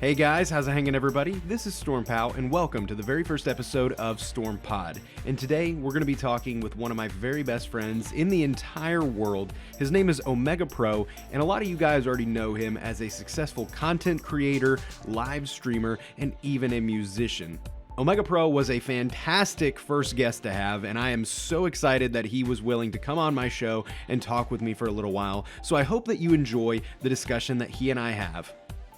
Hey guys, how's it hanging everybody? This is StormPow and welcome to the very first episode of StormPod. And today we're going to be talking with one of my very best friends in the entire world. His name is OmegaPro, and a lot of you guys already know him as a successful content creator, live streamer, and even a musician. OmegaPro was a fantastic first guest to have, and I am so excited that he was willing to come on my show and talk with me for a little while. So I hope that you enjoy the discussion that he and I have.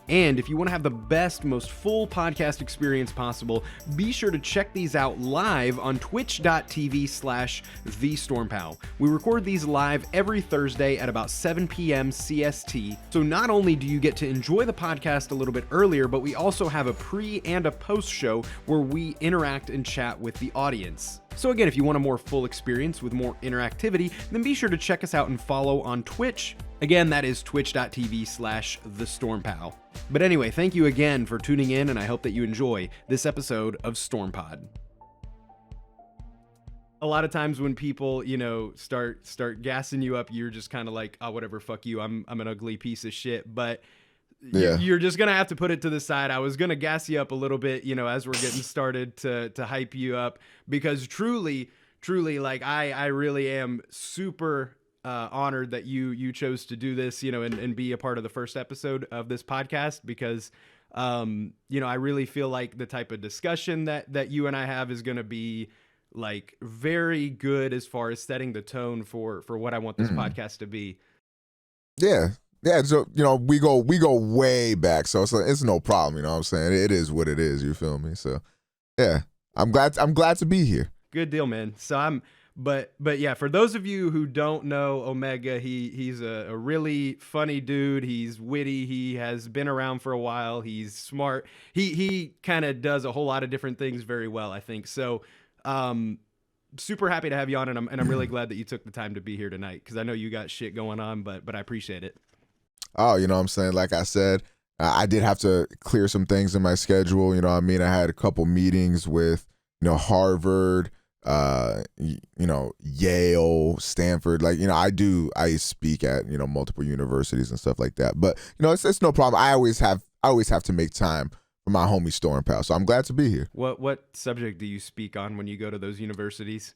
And if you want to have the best, most full podcast experience possible, be sure to check these out live on twitch.tv/thestormpow. We record these live every Thursday at about 7 p.m. CST. So not only do you get to enjoy the podcast a little bit earlier, but we also have a pre and a post show where we interact and chat with the audience. So again, if you want a more full experience with more interactivity, then be sure to check us out and follow on Twitch. Again, that is twitch.tv/thestormpow. But anyway, thank you again for tuning in, and I hope that you enjoy this episode of StormPod. A lot of times when people, start gassing you up, you're just kind of like, oh, whatever, fuck you, I'm an ugly piece of shit. But you're just going to have to put it to the side. I was going to gas you up a little bit, as we're getting started to hype you up, because truly, like I really am super honored that you chose to do this, and be a part of the first episode of this podcast, because, I really feel like the type of discussion that you and I have is going to be like very good as far as setting the tone for what I want this podcast to be. Yeah. So, we go way back. So it's no problem. You know what I'm saying? It is what it is. You feel me? So yeah, I'm glad to be here. Good deal, man. So But yeah, for those of you who don't know Omega, he's a really funny dude. He's witty. He has been around for a while. He's smart. He kind of does a whole lot of different things very well, I think. So, super happy to have you on, and I'm really glad that you took the time to be here tonight, because I know you got shit going on, but I appreciate it. Oh, you know what I'm saying? Like I said, I did have to clear some things in my schedule. You know what I mean? I had a couple meetings with, Harvard, Yale, Stanford, I speak at, multiple universities and stuff like that. But, it's no problem. I always have to make time for my homie StormPow. So I'm glad to be here. What subject do you speak on when you go to those universities?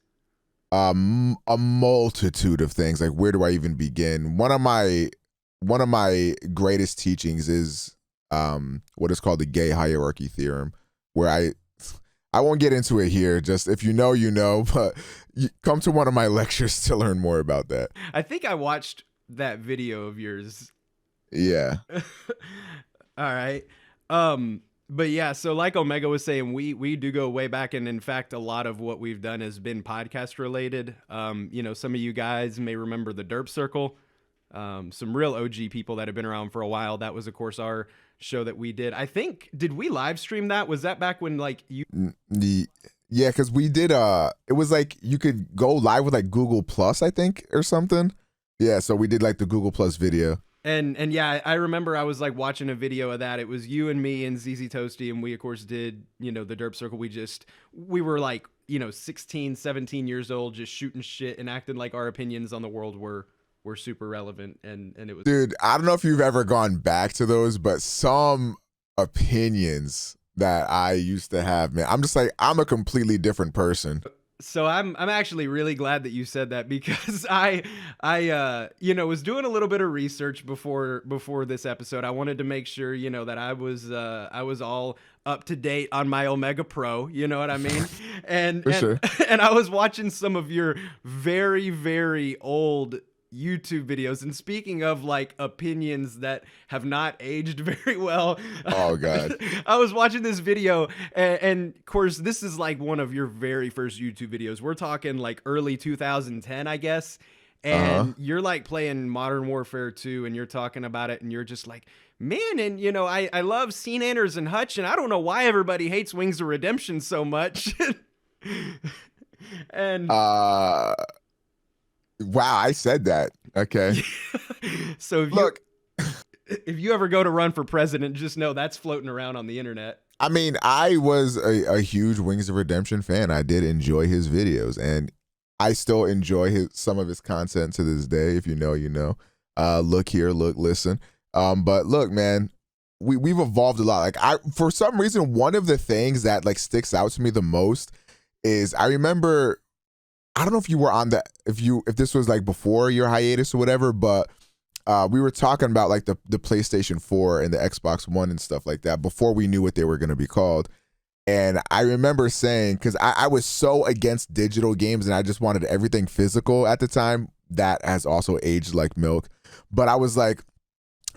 A multitude of things. Like, where do I even begin? One of my greatest teachings is what is called the gay hierarchy theorem, where I won't get into it here. Just if you know, but you come to one of my lectures to learn more about that. I think I watched that video of yours. Yeah. All right. But yeah, so like Omega was saying, we do go way back, and in fact, a lot of what we've done has been podcast related. Some of you guys may remember the Derp Circle. Some real OG people that have been around for a while. That was, of course, our show that we did. I think, did we live stream that? Was that back when you? Yeah, because we did. It was like you could go live with like Google Plus, I think, or something. Yeah, so we did like the Google Plus video. And yeah, I remember I was like watching a video of that. It was you and me and ZZ Toasty, and we of course did, the Derp Circle. We were like, 16, 17 years old, just shooting shit and acting like our opinions on the world were super relevant, and it was. Dude, I don't know if you've ever gone back to those, but some opinions that I used to have, man, I'm just like, I'm a completely different person. So I'm actually really glad that you said that, because I was doing a little bit of research before this episode. I wanted to make sure, that I was all up to date on my OmegaPro, you know what I mean? And sure. And I was watching some of your very, very old YouTube videos, and speaking of like opinions that have not aged very well, oh god, I was watching this video, and of course this is like one of your very first YouTube videos. We're talking like early 2010, I guess, and you're like playing Modern Warfare 2, and you're talking about it, and you're just like, man, and I love Scene Anders and Hutch, and I don't know why everybody hates Wings of Redemption so much. And wow, I said that. Okay. So if you ever go to run for president, just know that's floating around on the internet. I mean, I was a huge Wings of Redemption fan. I did enjoy his videos, and I still enjoy some of his content to this day. If you know, you know. Look here, look, listen. But look, man, we've evolved a lot. Like for some reason, one of the things that like sticks out to me the most is I remember, I don't know if you were on if this was like before your hiatus or whatever, but we were talking about like the PlayStation 4 and the Xbox One and stuff like that before we knew what they were going to be called. And I remember saying, because I was so against digital games and I just wanted everything physical at the time. That has also aged like milk. But I was like,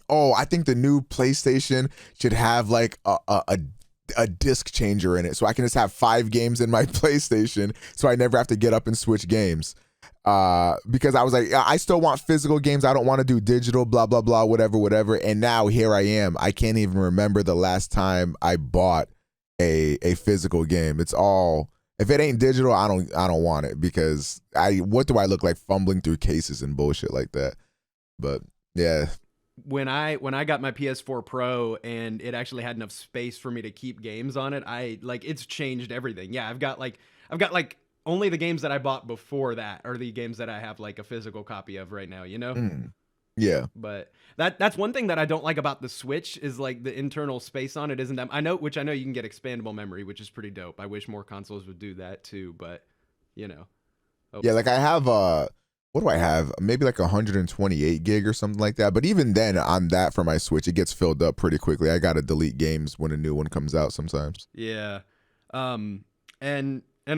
oh, I think the new PlayStation should have like a disc changer in it, so I can just have 5 games in my PlayStation, so I never have to get up and switch games. Because I was like, I still want physical games. I don't want to do digital, blah, blah, blah, whatever. And now here I am. I can't even remember the last time I bought a physical game. It's all, if it ain't digital, I don't want it, because what do I look like fumbling through cases and bullshit like that? But yeah. When I got my PS4 Pro and it actually had enough space for me to keep games on it, it's changed everything. Yeah, I've got only the games that I bought before that are the games that I have like a physical copy of right now, you know? Yeah. But that's one thing that I don't like about the Switch is like the internal space on it isn't that I know you can get expandable memory, which is pretty dope. I wish more consoles would do that too, but you know. Yeah, like I have what do I have? Maybe like 128 gig or something like that. But even then on that for my Switch, it gets filled up pretty quickly. I got to delete games when a new one comes out sometimes. Yeah. And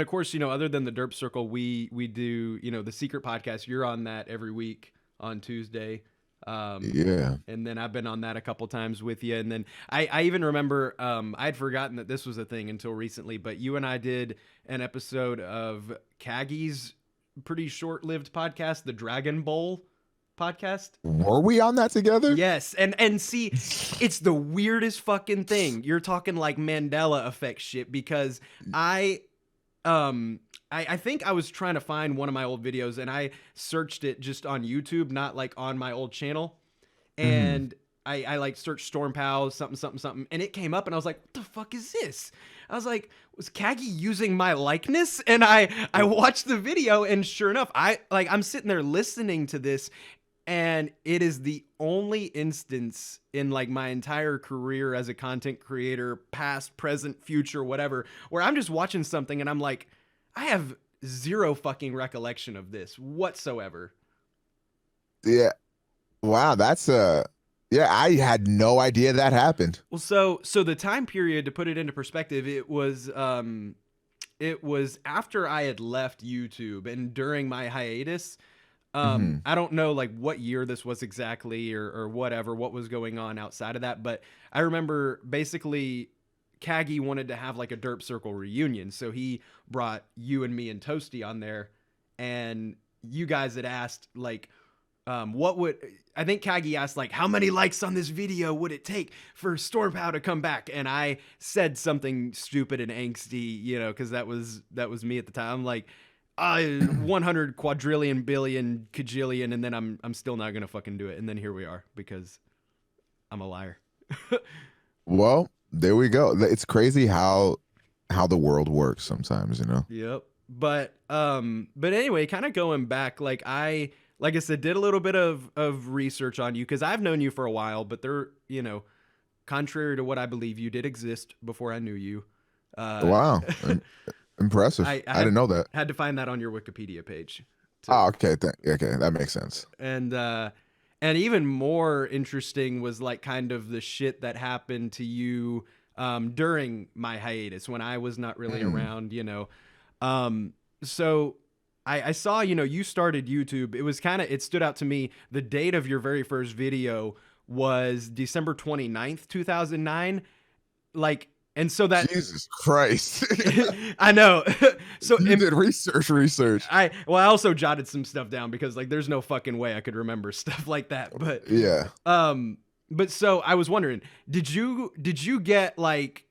of course, other than the Derp Circle, we do, the Secret Podcast. You're on that every week on Tuesday. Yeah. And then I've been on that a couple times with you. And then I even remember, I'd forgotten that this was a thing until recently, but you and I did an episode of Kaggy's pretty short-lived podcast, the Dragon Bowl podcast. Were we on that together? Yes. And see, it's the weirdest fucking thing. You're talking like Mandela effect shit, because I think I was trying to find one of my old videos and I searched it just on YouTube, not like on my old channel. And I like searched StormPow, something, and it came up and I was like, what the fuck is this? I was like, was Kaggy using my likeness? And I watched the video and sure enough, I'm sitting there listening to this, and it is the only instance in like my entire career as a content creator, past, present, future, whatever, where I'm just watching something and I'm like, I have zero fucking recollection of this whatsoever. Yeah. Wow, that's yeah, I had no idea that happened. Well, so the time period, to put it into perspective, it was after I had left YouTube and during my hiatus. I don't know like what year this was exactly or whatever, what was going on outside of that. But I remember basically Kaggy wanted to have like a Derp Circle reunion. So he brought you and me and Toasty on there, and you guys had asked like, I think Kaggy asked like, how many likes on this video would it take for StormPow to come back? And I said something stupid and angsty, cause that was me at the time. I'm like, 100 quadrillion billion kajillion, and then I'm still not gonna fucking do it, and then here we are because I'm a liar. Well, there we go. It's crazy how the world works sometimes, Yep. But anyway, kind of going back, like I said, did a little bit of research on you because I've known you for a while, but contrary to what I believe, you did exist before I knew you. Wow. Impressive. I didn't know that. Had to find that on your Wikipedia page. Oh, okay. Okay, that makes sense. And even more interesting was like kind of the shit that happened to you during my hiatus when I was not really around, So I saw, you started YouTube. It stood out to me. The date of your very first video was December 29th, 2009. Like, and so that Jesus Christ. I know. So you did research. I also jotted some stuff down because like there's no fucking way I could remember stuff like that. But yeah. But so I was wondering, did you get like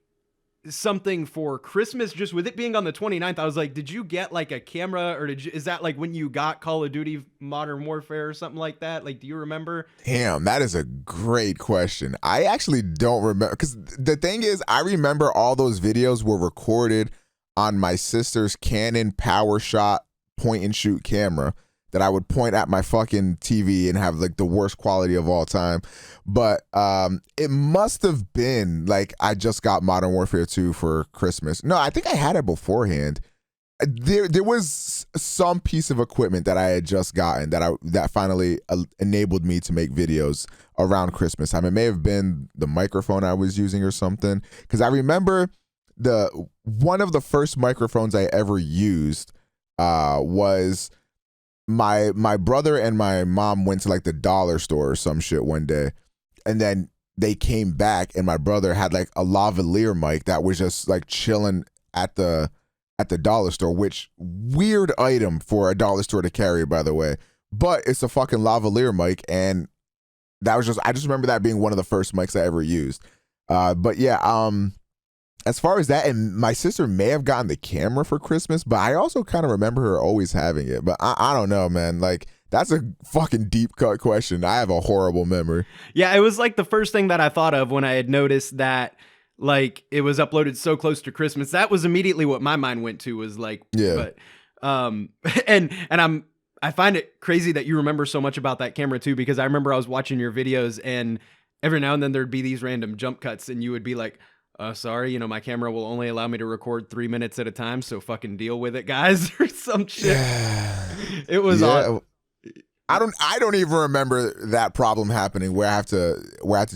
something for Christmas? Just with it being on the 29th, I was like, did you get like a camera, or is that like when you got Call of Duty Modern Warfare or something like that? Like, do you remember? Damn, that is a great question. I actually don't remember, because the thing is, I remember all those videos were recorded on my sister's Canon PowerShot point and shoot camera, that I would point at my fucking TV and have like the worst quality of all time. But it must have been like I just got Modern Warfare 2 for Christmas. No, I think I had it beforehand. There was some piece of equipment that I had just gotten that finally enabled me to make videos around Christmas time. It may have been the microphone I was using or something, because I remember one of the first microphones I ever used was my brother and my mom went to like the dollar store or some shit one day, and then they came back and my brother had like a lavalier mic that was just like chilling at the dollar store, which weird item for a dollar store to carry, by the way, but it's a fucking lavalier mic. And that was I just remember that being one of the first mics I ever used. But yeah, as far as that, and my sister may have gotten the camera for Christmas, but I also kind of remember her always having it. But I don't know, man. Like, that's a fucking deep cut question. I have a horrible memory. Yeah, it was like the first thing that I thought of when I had noticed that like it was uploaded so close to Christmas. That was immediately what my mind went to, was like, yeah. But I find it crazy that you remember so much about that camera too, because I remember I was watching your videos and every now and then there'd be these random jump cuts and you would be like, sorry, my camera will only allow me to record 3 minutes at a time, so fucking deal with it, guys, or some shit. Yeah. It was odd. I don't even remember that problem happening where I have to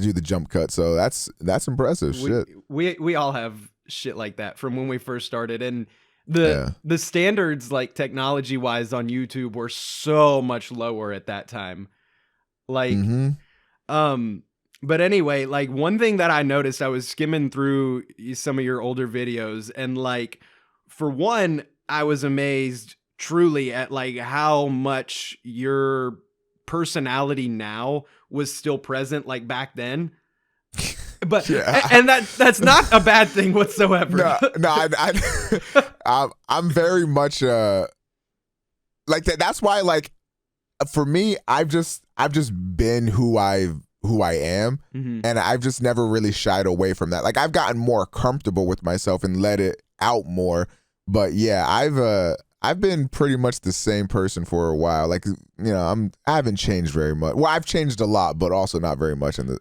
do the jump cut. So that's impressive. Shit. We all have shit like that from when we first started, and the standards, like technology wise, on YouTube were so much lower at that time. Like, but anyway, like one thing that I noticed, I was skimming through some of your older videos, and like, for one, I was amazed truly at like how much your personality now was still present like back then. But yeah. And that's not a bad thing whatsoever. No, I'm very much like that. That's why, like, for me, I've just been who I am, and I've just never really shied away from that. Like, I've gotten more comfortable with myself and let it out more. But yeah, I've been pretty much the same person for a while. Like, I haven't changed very much. Well, I've changed a lot, but also not very much in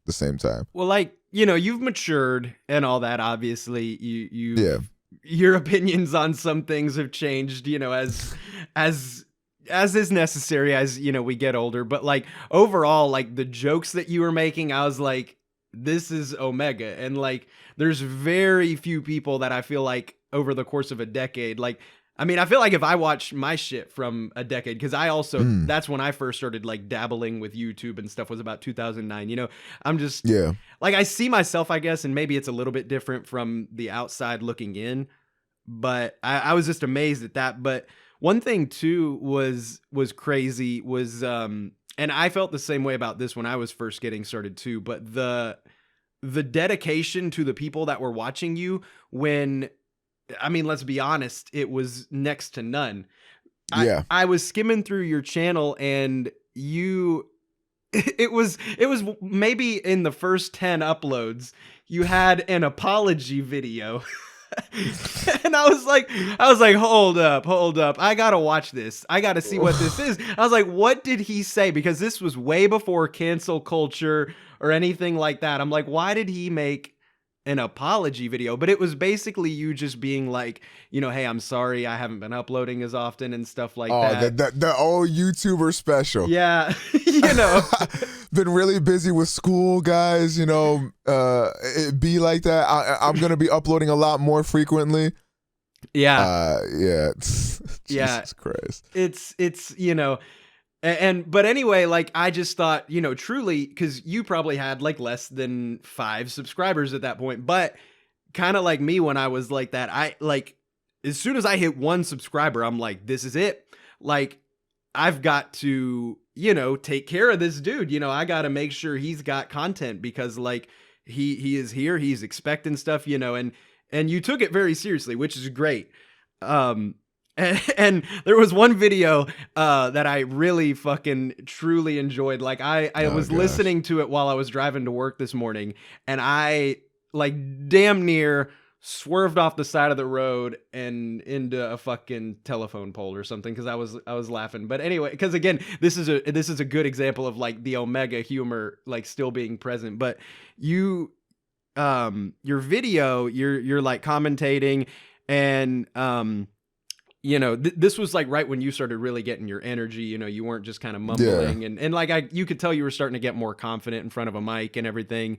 the same time. Well, like, you've matured and all that. Obviously, your opinions on some things have changed, as is necessary as, we get older. But like overall, like the jokes that you were making, I was like, this is Omega. And like, there's very few people that I feel like over the course of a decade, like, I mean, I feel like if I watch my shit from a decade, because I also, that's when I first started like dabbling with YouTube and stuff, was about 2009. I'm just, like, I see myself, I guess, and maybe it's a little bit different from the outside looking in, but I was just amazed at that. But one thing too was crazy was, and I felt the same way about this when I was first getting started too, but the dedication to the people that were watching you when, I mean, let's be honest, it was next to none. I was skimming through your channel and it was maybe in the first 10 uploads, you had an apology video. And I was like, hold up. I gotta watch this. I gotta see what this is. I was like, what did he say? Because this was way before cancel culture or anything like that. I'm like, why did he make an apology video? But it was basically you just being like, hey, I'm sorry, I haven't been uploading as often and stuff like that. The old YouTuber special. Yeah. Been really busy with school, guys, it be like that. I'm gonna be uploading a lot more frequently. Yeah. Jesus Christ. It's but anyway, like, I just thought, truly, because you probably had like less than 5 subscribers at that point, but kind of like me when I was like that, I like, as soon as I hit 1 subscriber, I'm like, this is it. Like, I've got to, take care of this dude. I got to make sure he's got content, because like he is here, he's expecting stuff, and you took it very seriously, which is great. And there was one video that I really fucking truly enjoyed. Like, I was listening to it while I was driving to work this morning, and I like damn near swerved off the side of the road and into a fucking telephone pole or something, because I was laughing. But anyway, because again, this is a good example of like the Omega humor like still being present. But you your video, you're like commentating, and this was like right when you started really getting your energy. You weren't just kind of mumbling, and like you could tell you were starting to get more confident in front of a mic and everything.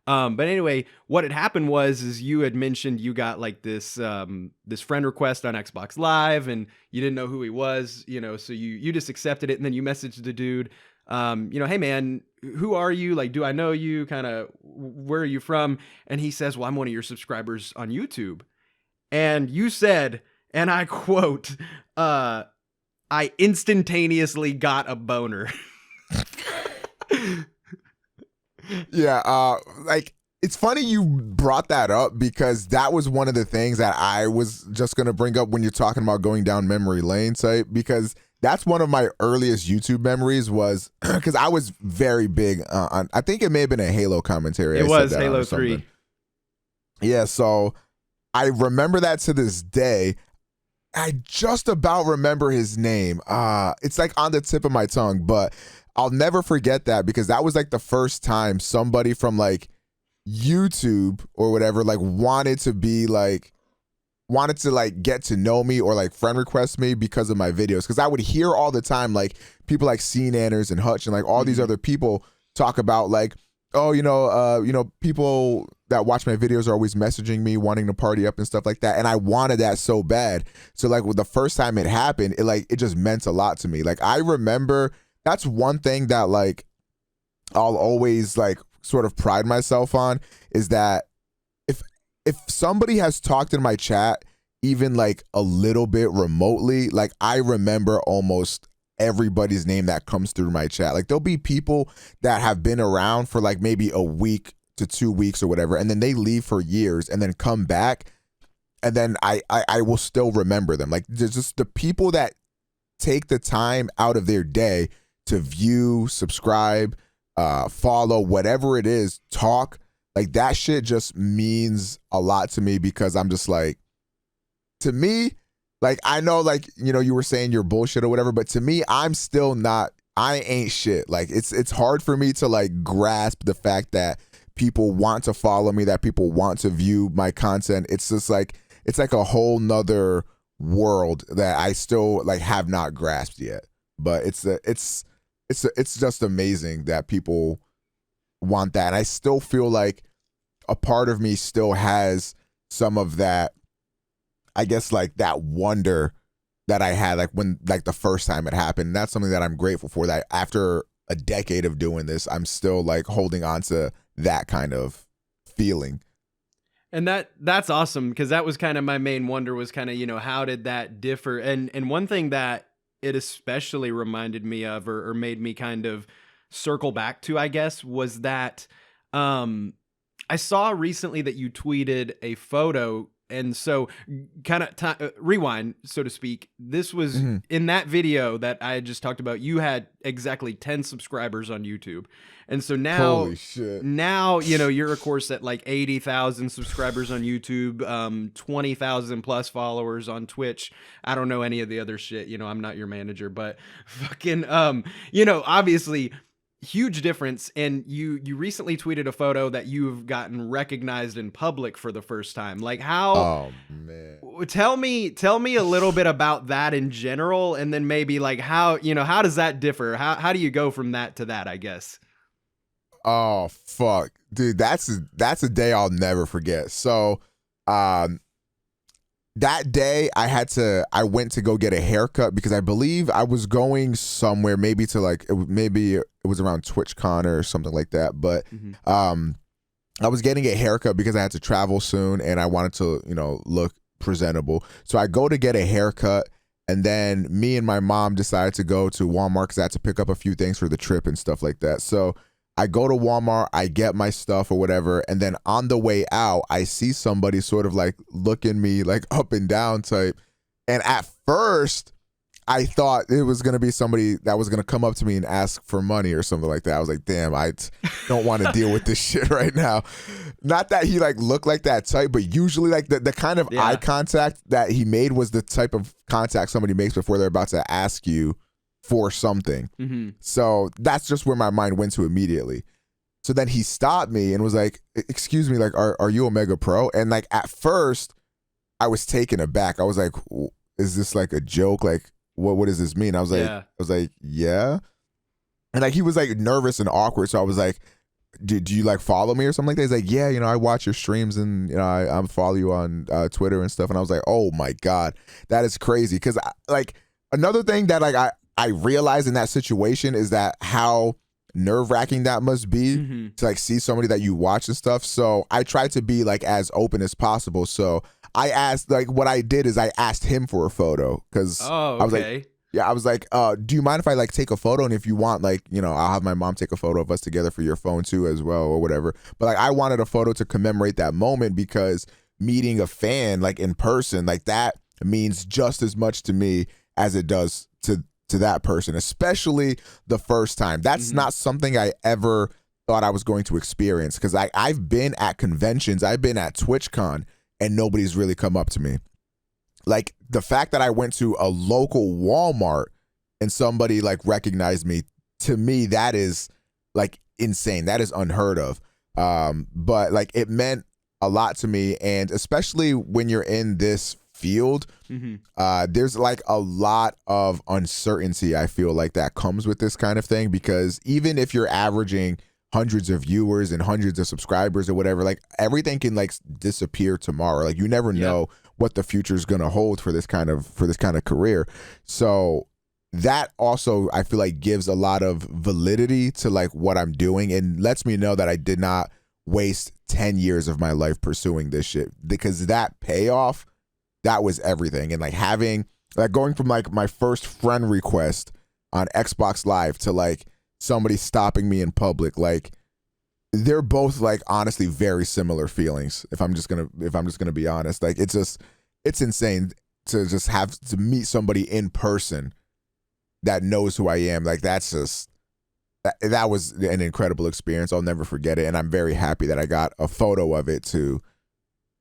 But anyway, what had happened is you had mentioned you got like this this friend request on Xbox Live, and you didn't know who he was, so you just accepted it, and then you messaged the dude, hey man, who are you? Like, do I know you? Kind of, where are you from? And he says, well, I'm one of your subscribers on YouTube. And you said, and I quote, I instantaneously got a boner. Yeah, like it's funny you brought that up, because that was one of the things that I was just gonna bring up when you're talking about going down memory lane type, because that's one of my earliest YouTube memories, was because I was very big on, I think it may have been a Halo commentary. It was Halo 3. Yeah, so I remember that to this day. I just about remember his name. It's like on the tip of my tongue, but I'll never forget that, because that was like the first time somebody from like YouTube or whatever like wanted to get to know me or like friend request me because of my videos. Because I would hear all the time like people like CNanners and Hutch and like all these other people talk about like, oh, people that watch my videos are always messaging me wanting to party up and stuff like that, and I wanted that so bad. So like with the first time it happened, it just meant a lot to me. Like I remember, that's one thing that like I'll always like sort of pride myself on, is that if somebody has talked in my chat even like a little bit remotely, like I remember almost everybody's name that comes through my chat. Like there'll be people that have been around for like maybe a week to 2 weeks or whatever, and then they leave for years and then come back, and then I will still remember them. Like there's just the people that take the time out of their day to view, subscribe, follow, whatever it is, talk, like that shit just means a lot to me, because I'm just like, to me, like I know like, you were saying you're bullshit or whatever, but to me, I ain't shit. Like it's hard for me to like grasp the fact that people want to follow me, that people want to view my content. It's just like, it's like a whole nother world that I still like have not grasped yet. But it's just amazing that people want that. And I still feel like a part of me still has some of that, I guess, like that wonder that I had like when like the first time it happened. And that's something that I'm grateful for, that after a decade of doing this, I'm still like holding on to that kind of feeling. And that's awesome, because that was kind of my main wonder, was kind of, how did that differ? And one thing that it especially reminded me of, or made me kind of circle back to, I guess, was that I saw recently that you tweeted a photo. And so kind of rewind, so to speak. This was in that video that I just talked about. You had exactly 10 subscribers on YouTube. And so now, holy shit. Now, you're of course at like 80,000 subscribers on YouTube, 20,000 plus followers on Twitch. I don't know any of the other shit. I'm not your manager, but fucking, obviously huge difference. And you recently tweeted a photo that you've gotten recognized in public for the first time. Like how, oh man, tell me a little bit about that in general, and then maybe like how does that differ? How do you go from that to that, I guess? Oh fuck, dude, that's a day I'll never forget. So that day I went to go get a haircut, because I believe I was going somewhere, maybe to like, maybe it was around TwitchCon or something like that. But I was getting a haircut because I had to travel soon and I wanted to, look presentable. So I go to get a haircut, and then me and my mom decided to go to Walmart because I had to pick up a few things for the trip and stuff like that. So I go to Walmart, I get my stuff or whatever, and then on the way out, I see somebody sort of like looking me like up and down type. And at first, I thought it was gonna be somebody that was gonna come up to me and ask for money or something like that. I was like, damn, don't want to deal with this shit right now. Not that he like looked like that type, but usually like the kind of eye contact that he made was the type of contact somebody makes before they're about to ask you for something. Mm-hmm. So that's just where my mind went to immediately. So then he stopped me and was like, excuse me, like, are you OmegaPro? And like at first I was taken aback. I was like, is this like a joke? Like, what does this mean? I was like, yeah. And like he was like nervous and awkward. So I was like, do you like follow me or something like that? He's like, yeah, I watch your streams and I follow you on Twitter and stuff. And I was like, oh my God, that is crazy. Cause like another thing that like I realized in that situation is that how nerve-wracking that must be to like see somebody that you watch and stuff. So I tried to be like as open as possible. So I asked, like, what I did is I asked him for a photo because I was like, do you mind if I like take a photo? And if you want, like, I'll have my mom take a photo of us together for your phone too as well or whatever. But like I wanted a photo to commemorate that moment because meeting a fan like in person, like that means just as much to me as it does to that person, especially the first time. That's not something I ever thought I was going to experience because I've been at conventions, I've been at TwitchCon, and nobody's really come up to me. Like the fact that I went to a local Walmart and somebody like recognized me, to me, that is like insane. That is unheard of. But like it meant a lot to me, and especially when you're in this field, there's like a lot of uncertainty I feel like that comes with this kind of thing, because even if you're averaging hundreds of viewers and hundreds of subscribers or whatever, like everything can like disappear tomorrow. Like you never know what the future is going to hold for this kind of career. So that also I feel like gives a lot of validity to like what I'm doing and lets me know that I did not waste 10 years of my life pursuing this shit, because that payoff, that was everything. And like having like going from like my first friend request on Xbox Live to like somebody stopping me in public, like they're both like honestly very similar feelings. If I'm just gonna be honest, like it's insane to just have to meet somebody in person that knows who I am. Like that's just that was an incredible experience. I'll never forget it, and I'm very happy that I got a photo of it to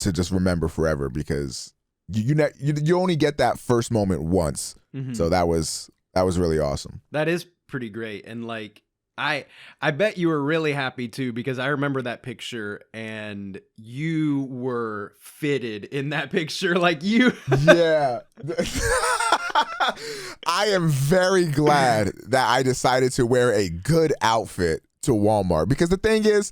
just remember forever, because you only get that first moment once. So that was really awesome. That is pretty great. And like I bet you were really happy too, because I remember that picture and you were fitted in that picture. Like you yeah. I am very glad that I decided to wear a good outfit to Walmart, because the thing is,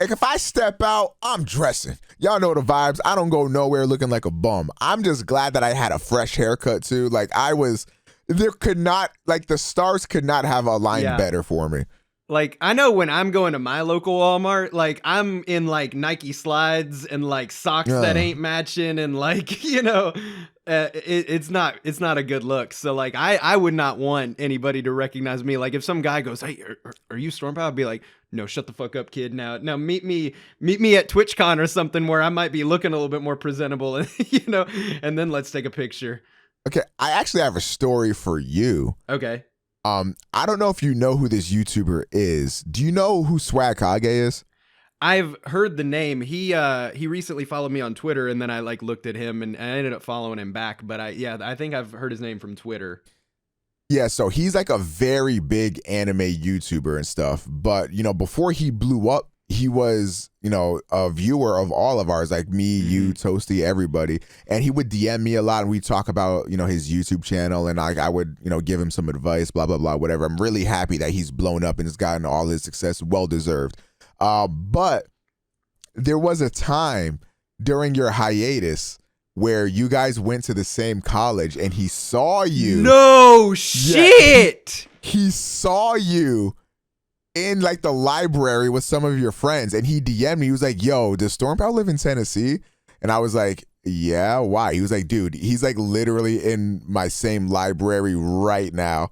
like, if I step out, I'm dressing. Y'all know the vibes. I don't go nowhere looking like a bum. I'm just glad that I had a fresh haircut too. Like the stars could not have aligned better for me. Like, I know when I'm going to my local Walmart, like I'm in like Nike slides and like socks that ain't matching, and like, it's not a good look. So like I would not want anybody to recognize me. Like if some guy goes, "Hey, are you StormPow?" I'd be like, "No, shut the fuck up, kid. Now meet me at TwitchCon or something where I might be looking a little bit more presentable, and then let's take a picture." Okay, I actually have a story for you. Okay. I don't know if you know who this YouTuber is. Do you know who Swag Kage is? I've heard the name. He recently followed me on Twitter, and then I like looked at him and I ended up following him back. But I think I've heard his name from Twitter. Yeah, so he's like a very big anime YouTuber and stuff. But, before he blew up, he was, a viewer of all of ours, like me, you, Toasty, everybody. And he would DM me a lot, and we'd talk about, his YouTube channel, and I would, give him some advice, blah, blah, blah, whatever. I'm really happy that he's blown up and has gotten all his success, well-deserved. But there was a time during your hiatus where you guys went to the same college, and he saw you. No shit! Yeah, he saw you in like the library with some of your friends, and he DM'd me. He was like, "Yo, does StormPow live in Tennessee?" And I was like, "Yeah, why?" He was like, "Dude, he's like literally in my same library right now."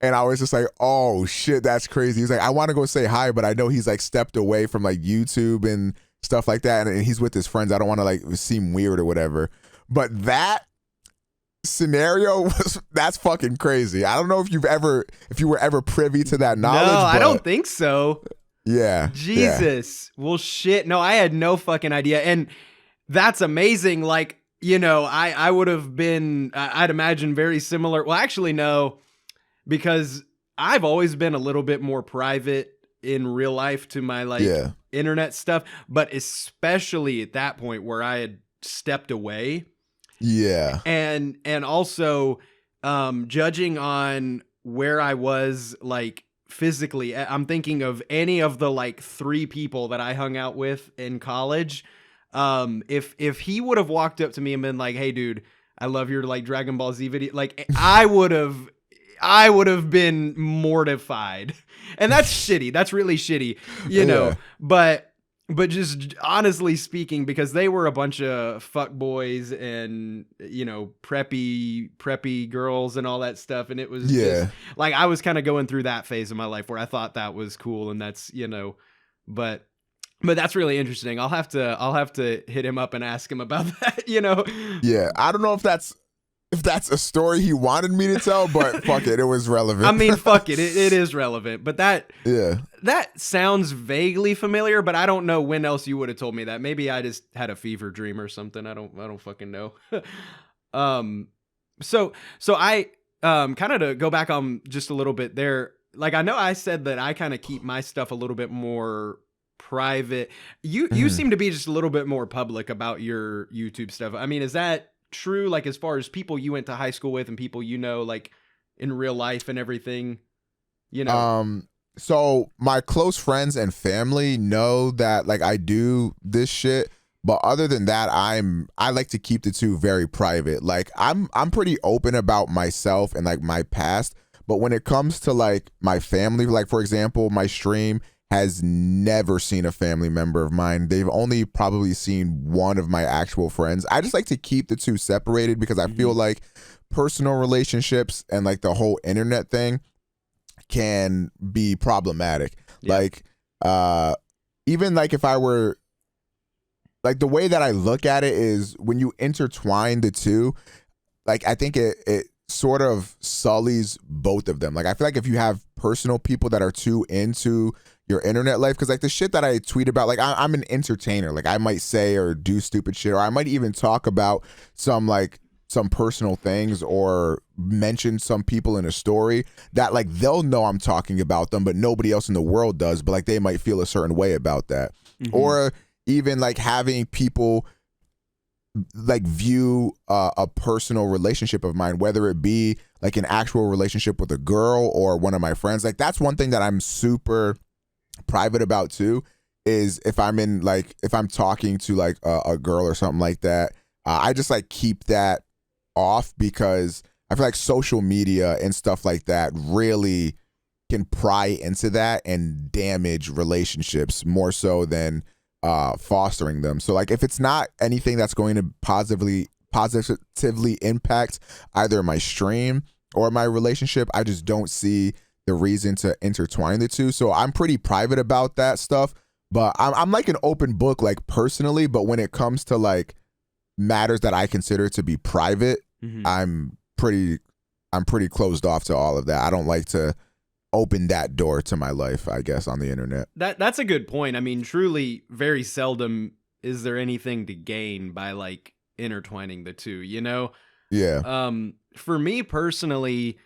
And I was just like, "Oh shit, that's crazy." He's like, "I want to go say hi, but I know he's like stepped away from like YouTube and stuff like that, and he's with his friends. I don't want to like seem weird or whatever." But that scenario was that's fucking crazy. I don't know if you were ever privy to that knowledge. No, I but don't think so. Yeah. Jesus. Yeah. Well, shit. No, I had no fucking idea. And that's amazing. Like, you know, I would have been, I'd imagine very similar. Well, actually, no, because I've always been a little bit more private in real life to my internet stuff, but especially at that point where I had stepped away. Yeah. And also, judging on where I was like physically, I'm thinking of any of the like 3 people that I hung out with in college. If he would have walked up to me and been like, "Hey dude, I love your like Dragon Ball Z video," like I would have been mortified. And that's shitty. That's really shitty, you know. But just honestly speaking, because they were a bunch of fuck boys and, you know, preppy girls and all that stuff, and it was just like I was kind of going through that phase of my life where I thought that was cool, and that's, you know, but that's really interesting. I'll have to hit him up and ask him about that, you know. Yeah, I don't know if that's a story he wanted me to tell, but fuck it, it was relevant. I mean, fuck it, it is relevant. But that sounds vaguely familiar, but I don't know when else you would have told me that. Maybe I just had a fever dream or something. I don't fucking know. So I kind of to go back on just a little bit there. Like, I know I said that I kind of keep my stuff a little bit more private. You seem to be just a little bit more public about your YouTube stuff. I mean, is that true? Like, as far as people you went to high school with and people you know, like in real life and everything, you know? So my close friends and family know that like I do this shit, but other than that, I like to keep the two very private. Like I'm pretty open about myself and like my past, but when it comes to like my family, like for example, my stream has never seen a family member of mine. They've only probably seen one of my actual friends. I just like to keep the two separated because I feel like personal relationships and like the whole internet thing can be problematic. Like, even like if I were, like the way that I look at it is when you intertwine the two, like I think it sort of sullies both of them. Like I feel like if you have personal people that are too into your internet life, because like the shit that I tweet about, like I'm an entertainer. Like I might say or do stupid shit, or I might even talk about some personal things or mention some people in a story that like they'll know I'm talking about them, but nobody else in the world does. But like they might feel a certain way about that, or even like having people like view a personal relationship of mine, whether it be like an actual relationship with a girl or one of my friends. Like that's one thing that I'm super private about too, is if I'm talking to like a girl or something like that, I just like keep that off because I feel like social media and stuff like that really can pry into that and damage relationships more so than fostering them. So like if it's not anything that's going to positively impact either my stream or my relationship, I just don't see the reason to intertwine the two. So I'm pretty private about that stuff, but I'm like an open book, like personally, but when it comes to like matters that I consider to be private, I'm pretty closed off to all of that. I don't like to open that door to my life, I guess, on the internet. That's a good point. I mean, truly, very seldom is there anything to gain by like intertwining the two, you know? Yeah. For me personally,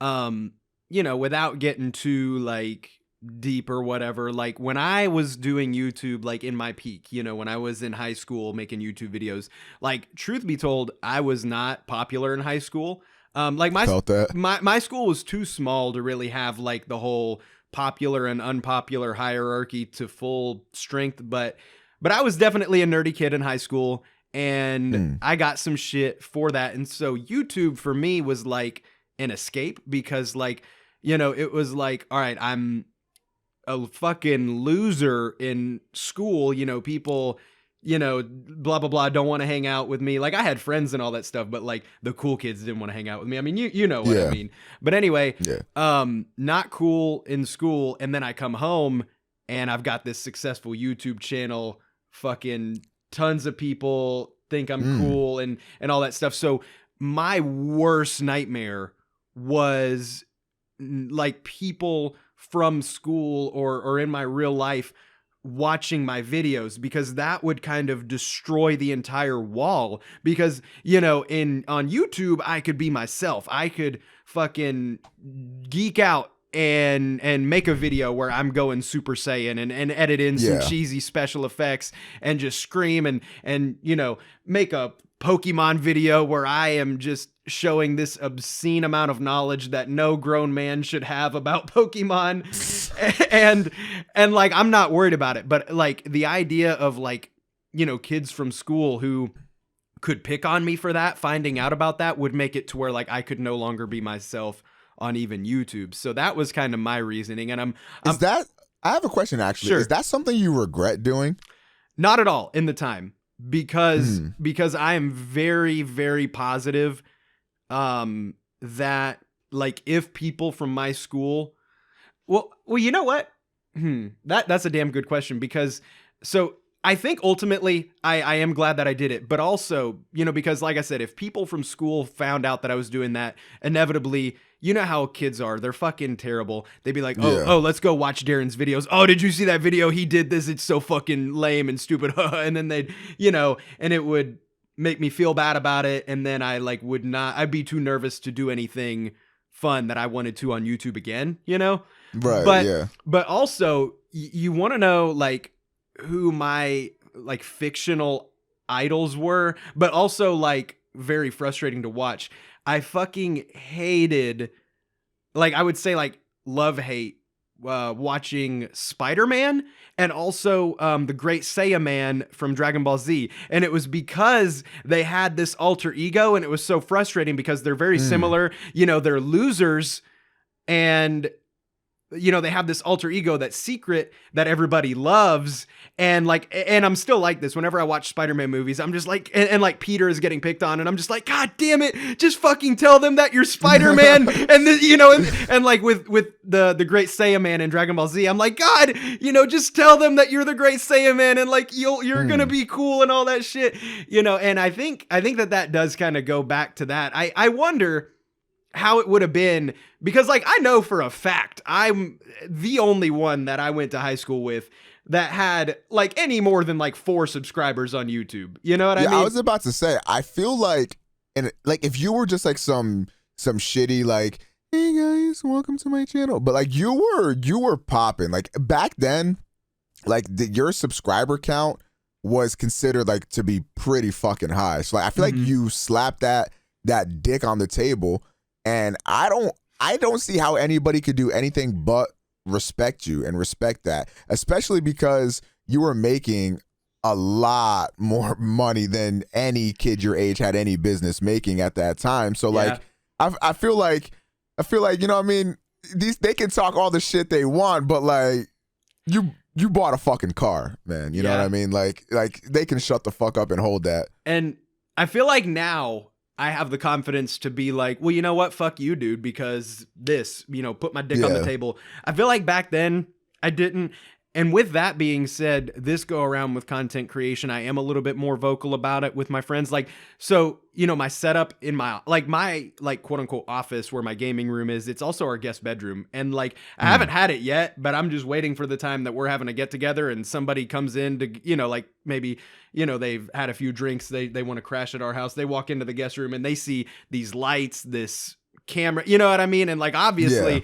you know, without getting too like deep or whatever, like when I was doing YouTube, like in my peak, you know, when I was in high school making YouTube videos, like truth be told, I was not popular in high school. Like my school was too small to really have like the whole popular and unpopular hierarchy to full strength, but I was definitely a nerdy kid in high school, and I got some shit for that. And so YouTube for me was like an escape because like, you know, it was like, all right, I'm a fucking loser in school, you know, people, you know, blah, blah, blah, don't want to hang out with me. Like I had friends and all that stuff, but like the cool kids didn't want to hang out with me. I mean, you know what I mean? But anyway, not cool in school. And then I come home and I've got this successful YouTube channel, fucking tons of people think I'm cool and all that stuff. So my worst nightmare was like people from school or in my real life watching my videos, because that would kind of destroy the entire wall. Because, you know, on YouTube, I could be myself. I could fucking geek out and make a video where I'm going Super Saiyan and edit in some cheesy special effects and just scream and you know, make a Pokemon video where I am just showing this obscene amount of knowledge that no grown man should have about Pokemon. and like, I'm not worried about it, but like the idea of like, you know, kids from school who could pick on me for that, finding out about that would make it to where like I could no longer be myself on even YouTube. So that was kind of my reasoning. And I have a question actually. Sure. Is that something you regret doing? Not at all in the time, because I am very, very positive that like if people from my school, well, you know what? That's a damn good question, because so I think ultimately I am glad that I did it, but also, you know, because like I said, if people from school found out that I was doing that, inevitably, you know how kids are, they're fucking terrible. They'd be like, oh, let's go watch Darren's videos. Oh, did you see that video? He did this. It's so fucking lame and stupid. And then they'd, you know, and it would make me feel bad about it. And then I like I'd be too nervous to do anything fun that I wanted to on YouTube again, you know? Right. But also you want to know like who my like fictional idols were, but also like very frustrating to watch. I fucking hated, like I would say like love hate watching Spider-Man and also the Great Saiyaman from Dragon Ball Z. And it was because they had this alter ego, and it was so frustrating because they're very similar. You know, they're losers, and you know, they have this alter ego, that secret that everybody loves. And like, and I'm still like this whenever I watch Spider-Man movies. I'm just like, and like Peter is getting picked on, and I'm just like, God damn it, just fucking tell them that you're Spider-Man. And you know, and like with the Great Saiyaman in Dragon Ball Z, I'm like, God, you know, just tell them that you're the Great Saiyaman, and like you're gonna be cool and all that shit, you know. And I think that does kind of go back to that. I wonder how it would have been, because like I know for a fact I'm the only one that I went to high school with that had like any more than like 4 subscribers on YouTube. You know what I mean? I was about to say, I feel like, and like if you were just like some shitty like, hey guys, welcome to my channel, but like you were popping like back then, like your subscriber count was considered like to be pretty fucking high. So like, I feel like you slapped that dick on the table. And I don't see how anybody could do anything but respect you and respect that, especially because you were making a lot more money than any kid your age had any business making at that time. So like, I feel like, you know what I mean? They can talk all the shit they want, but like you bought a fucking car, man. You know what I mean? Like they can shut the fuck up and hold that. And I feel like now I have the confidence to be like, well, you know what? Fuck you, dude, because this, you know, put my dick on the table. I feel like back then I didn't. And with that being said, this go around with content creation, I am a little bit more vocal about it with my friends. Like, so, you know, my setup in my quote unquote office where my gaming room is, it's also our guest bedroom. And like, I haven't had it yet, but I'm just waiting for the time that we're having a get together and somebody comes in to, you know, like maybe, you know, they've had a few drinks. They want to crash at our house. They walk into the guest room and they see these lights, this camera, you know what I mean? And like, obviously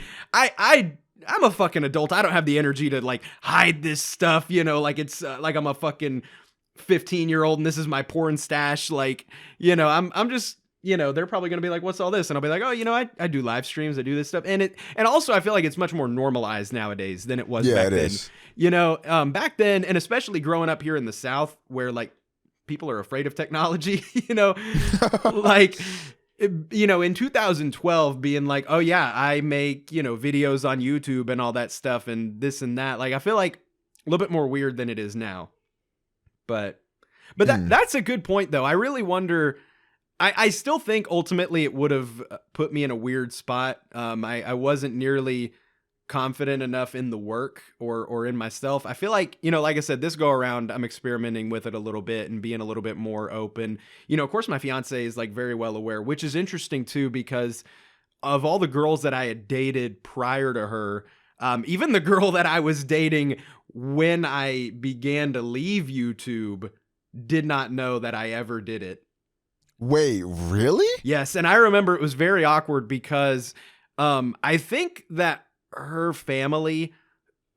I'm a fucking adult. I don't have the energy to like hide this stuff, you know, like it's like I'm a fucking 15-year-old and this is my porn stash. Like, you know, I'm just, you know, they're probably going to be like, what's all this? And I'll be like, oh, you know, I do live streams. I do this stuff. And also I feel like it's much more normalized nowadays than it was back then. You know, back then, and especially growing up here in the South where like people are afraid of technology, you know, like, you know, in 2012 being like, oh yeah, I make, you know, videos on YouTube and all that stuff and this and that. Like, I feel like a little bit more weird than it is now. But that's a good point though. I really wonder, I still think ultimately it would have put me in a weird spot. I wasn't nearly confident enough in the work or in myself. I feel like, like I said, this go around, I'm experimenting with it a little bit and being a little bit more open. Of course, my fiance is like very well aware, which is interesting too, because of all the girls that I had dated prior to her, even the girl that I was dating when I began to leave YouTube did not know that I ever did it. Wait, really? Yes, and I remember it was very awkward because I think that her family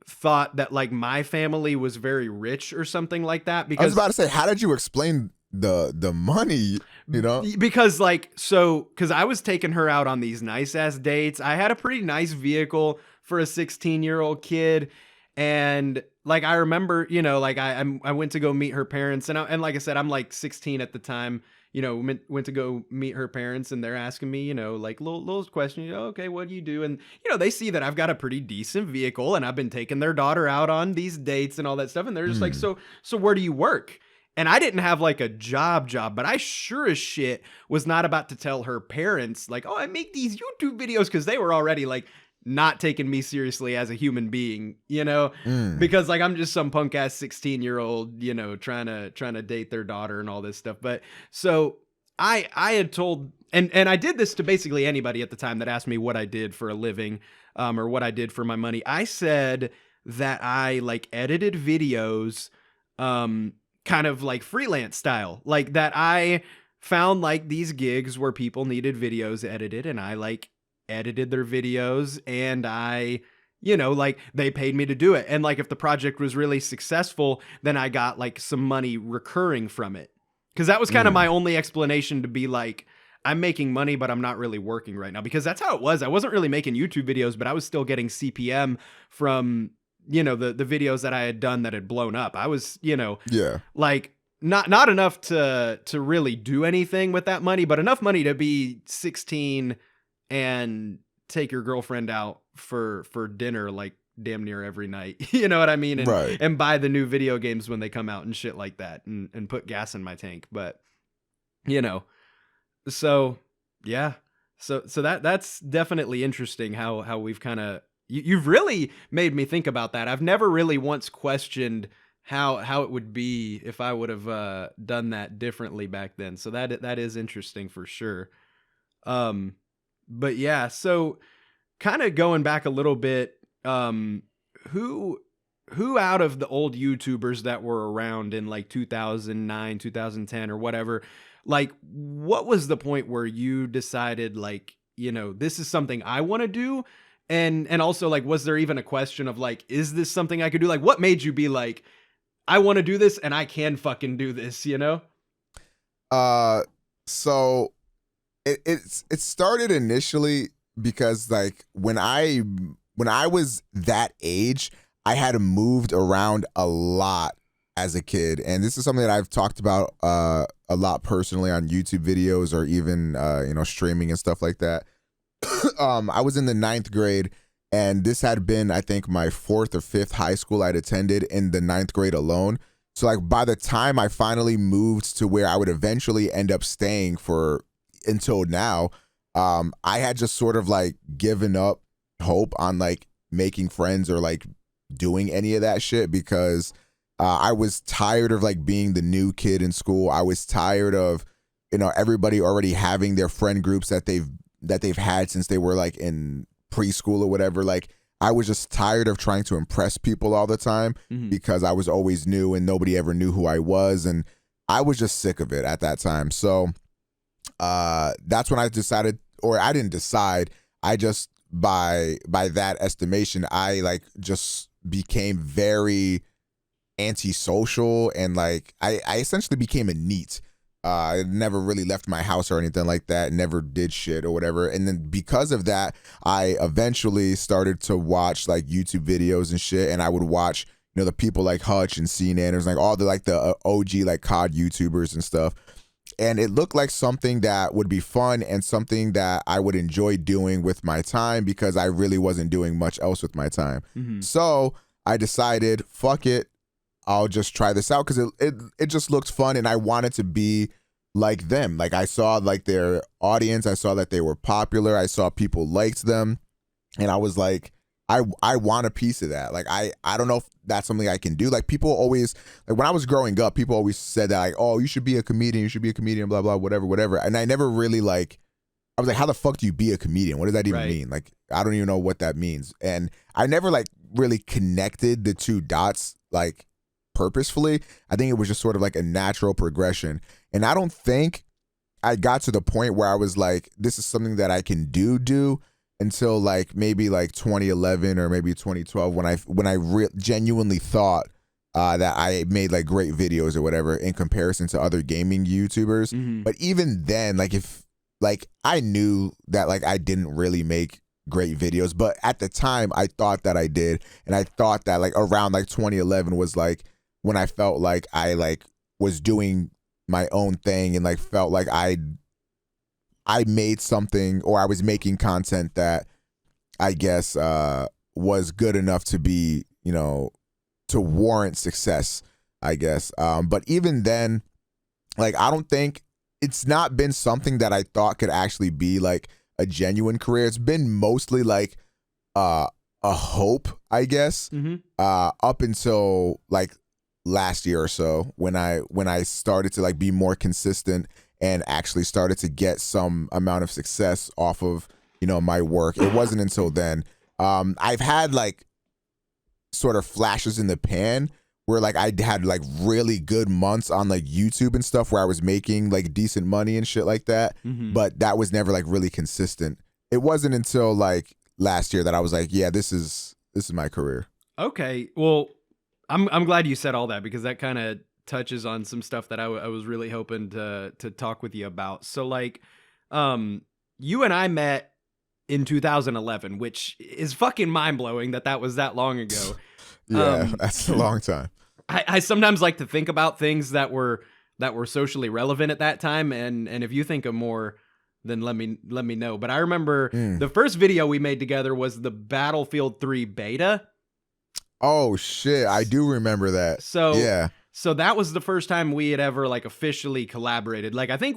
thought that like my family was very rich or something like that. Because I was about to say, how did you explain the money? Because because I was taking her out on these nice ass dates. I had a pretty nice vehicle for a 16-year-old kid, and like I remember, like I went to go meet her parents, and like I said, I'm like 16 at the time. Went to go meet her parents, and they're asking me, like little questions, okay, what do you do? And, they see that I've got a pretty decent vehicle and I've been taking their daughter out on these dates and all that stuff. And they're just like, so where do you work? And I didn't have like a job, but I sure as shit was not about to tell her parents like, oh, I make these YouTube videos, because they were already like not taking me seriously as a human being, because like I'm just some punk ass 16-year-old, trying to date their daughter and all this stuff. But so I had told, and I did this to basically anybody at the time that asked me what I did for a living, or what I did for my money. I said that I like edited videos, kind of like freelance style, like that I found like these gigs where people needed videos edited, and I like edited their videos, and I, like they paid me to do it. And like if the project was really successful, then I got like some money recurring from it. Because that was kind of my only explanation to be like, I'm making money, but I'm not really working right now. Because that's how it was. I wasn't really making YouTube videos, but I was still getting CPM from, the videos that I had done that had blown up. I was, like not enough to really do anything with that money, but enough money to be 16 and take your girlfriend out for dinner like damn near every night. You know what I mean? And, right. And buy the new video games when they come out and shit like that, and put gas in my tank. But so yeah. So that's definitely interesting how we've kind of, you've really made me think about that. I've never really once questioned how it would be if I would have done that differently back then. So that is interesting for sure. But yeah, so kind of going back a little bit, who out of the old YouTubers that were around in like 2009, 2010 or whatever, like what was the point where you decided like, this is something I want to do? And also like, was there even a question of like, is this something I could do? Like what made you be like, I want to do this and I can fucking do this, So it started initially because like when I was that age, I had moved around a lot as a kid, and this is something that I've talked about a lot personally on YouTube videos or even streaming and stuff like that. I was in the 9th grade, and this had been I think my 4th or 5th high school I'd attended in the 9th grade alone. So like by the time I finally moved to where I would eventually end up staying for until now, I had just sort of like given up hope on like making friends or like doing any of that shit, because I was tired of like being the new kid in school. I was tired of everybody already having their friend groups that they've had since they were like in preschool or whatever. Like I was just tired of trying to impress people all the time, because I was always new and nobody ever knew who I was, and I was just sick of it at that time. So that's when I decided, or I didn't decide, I just by that estimation, I like just became very antisocial, and like I essentially became a NEET. I never really left my house or anything like that, never did shit or whatever. And then because of that, I eventually started to watch like YouTube videos and shit, and I would watch the people like Hutch and C-Nanners, like all the like the OG like COD YouTubers and stuff. And it looked like something that would be fun and something that I would enjoy doing with my time, because I really wasn't doing much else with my time. So I decided, fuck it, I'll just try this out, because it just looked fun, and I wanted to be like them. Like I saw like their audience, I saw that they were popular, I saw people liked them, and I was like, I want a piece of that. Like I don't know if that's something I can do. Like people always, like when I was growing up, people always said that like, oh, you should be a comedian, blah blah, whatever. And I never really like, I was like, how the fuck do you be a comedian? What does that even mean? Like I don't even know what that means. And I never like really connected the two dots like purposefully. I think it was just sort of like a natural progression. And I don't think I got to the point where I was like, this is something that I can do until like maybe like 2011 or maybe 2012 when I genuinely thought that I made like great videos or whatever in comparison to other gaming YouTubers. Mm-hmm. But even then, like if like I knew that like I didn't really make great videos, but at the time I thought that I did, and I thought that like around like 2011 was like when I felt like I like was doing my own thing and like felt like I made something, or I was making content that I guess was good enough to be, you know, to warrant success, I guess. But even then, like I don't think it's not been something that I thought could actually be like a genuine career. It's been mostly like a hope, I guess, up until like last year or so when I started to like be more consistent and actually started to get some amount of success off of, you know, my work. It wasn't until then. I've had like sort of flashes in the pan where like I had like really good months on like YouTube and stuff where I was making like decent money and shit like that. But that was never like really consistent. It wasn't until like last year that I was like, yeah, this is my career. Okay. Well, I'm glad you said all that, because that kind of touches on some stuff that I was really hoping to talk with you about. So like, you and I met in 2011, which is fucking mind blowing that was that long ago. Yeah, that's a long time. I sometimes like to think about things that were socially relevant at that time, and if you think of more, then let me know. But I remember the first video we made together was the Battlefield 3 beta. Oh shit, I do remember that. So yeah. So that was the first time we had ever like officially collaborated. Like I think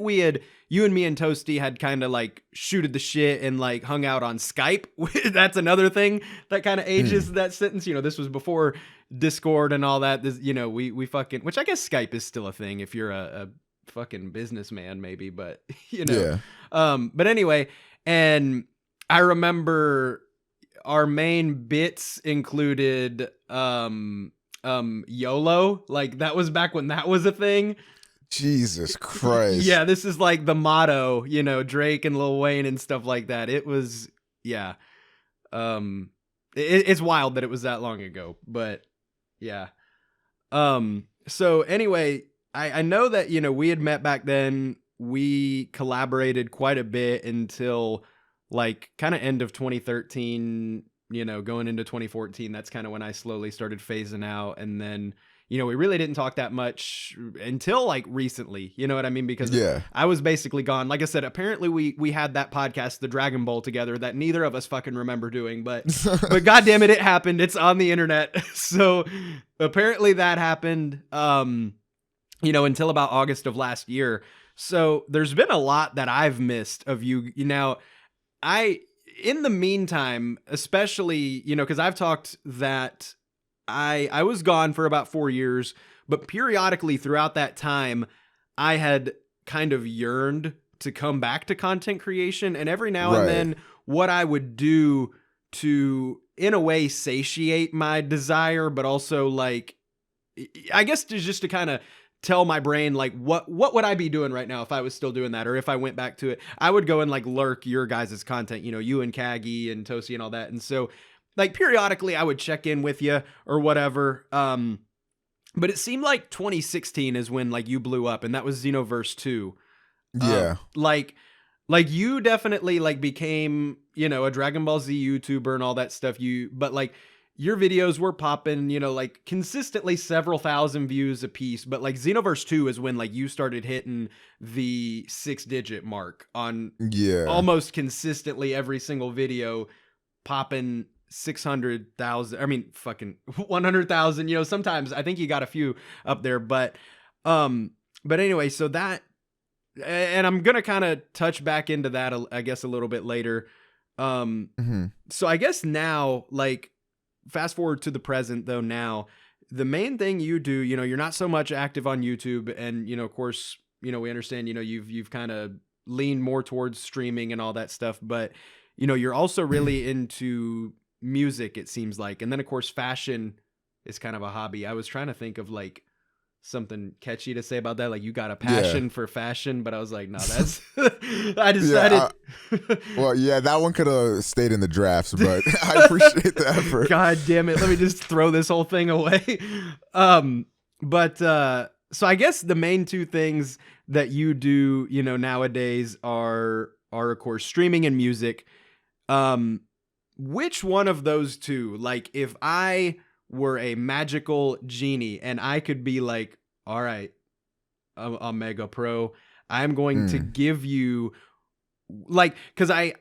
you and me and Toasty had kind of like shooted the shit and like hung out on Skype. That's another thing that kind of ages that sentence. You know, this was before Discord and all that. This, you know, we fucking, which I guess Skype is still a thing if you're a fucking businessman maybe, but you know. Yeah. But anyway, and I remember our main bits included YOLO. Like that was back when that was a thing. Jesus Christ. Yeah, this is like the motto, you know, Drake and Lil Wayne and stuff like that. It was, yeah. It's wild that it was that long ago, but yeah. So anyway, I know that, you know, we had met back then. We collaborated quite a bit until like kind of end of 2013, you know, going into 2014. That's kind of when I slowly started phasing out. And then, you know, we really didn't talk that much until like recently, you know what I mean? Because I was basically gone. Like I said, apparently we had that podcast, the Dragon Ball, together that neither of us fucking remember doing, but goddamn it, it happened. It's on the internet. So apparently that happened, you know, until about August of last year. So there's been a lot that I've missed of you. Now, in the meantime, especially, you know, because I've talked that I was gone for about 4 years, but periodically throughout that time, I had kind of yearned to come back to content creation. And every now and then, what I would do to, in a way, satiate my desire, but also like, I guess just to kind of tell my brain, like, what would I be doing right now if I was still doing that? Or if I went back to it, I would go and like lurk your guys' content, you know, you and Kaggy and Tosi and all that. And so like periodically I would check in with you or whatever. But it seemed like 2016 is when like you blew up, and that was Xenoverse 2. Yeah. Like you definitely like became, you know, a Dragon Ball Z YouTuber and all that stuff. But like your videos were popping, you know, like consistently several thousand views a piece. But like Xenoverse 2 is when like you started hitting the 6-digit mark on almost consistently every single video, popping 600,000. I mean, fucking 100,000. You know, sometimes I think you got a few up there, but anyway, so that, and I'm gonna kind of touch back into that, I guess, a little bit later. So I guess now, like, fast forward to the present though, now the main thing you do, you're not so much active on YouTube, and of course, we understand, you've kind of leaned more towards streaming and all that stuff, but you're also really into music, it seems like. And then of course, fashion is kind of a hobby. I was trying to think of like something catchy to say about that, like you got a passion for fashion, but I was like, no, that's I decided well, yeah, that one could have stayed in the drafts, but I appreciate the effort. God damn it, let me just throw this whole thing away. But so I guess the main two things that you do nowadays are of course streaming and music. Which one of those two, like if I were a magical genie and I could be like, all right, OmegaPro, I'm going to give you, like, because I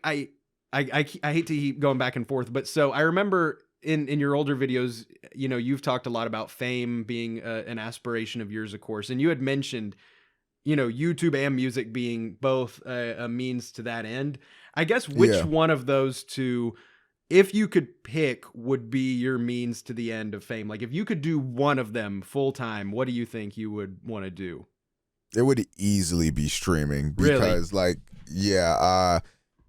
hate to keep going back and forth, but so I remember in your older videos, you've talked a lot about fame being an aspiration of yours, of course, and you had mentioned, YouTube and music being both a means to that end. I guess which one of those two, if you could pick, would be your means to the end of fame? Like if you could do one of them full time, what do you think you would want to do? It would easily be streaming because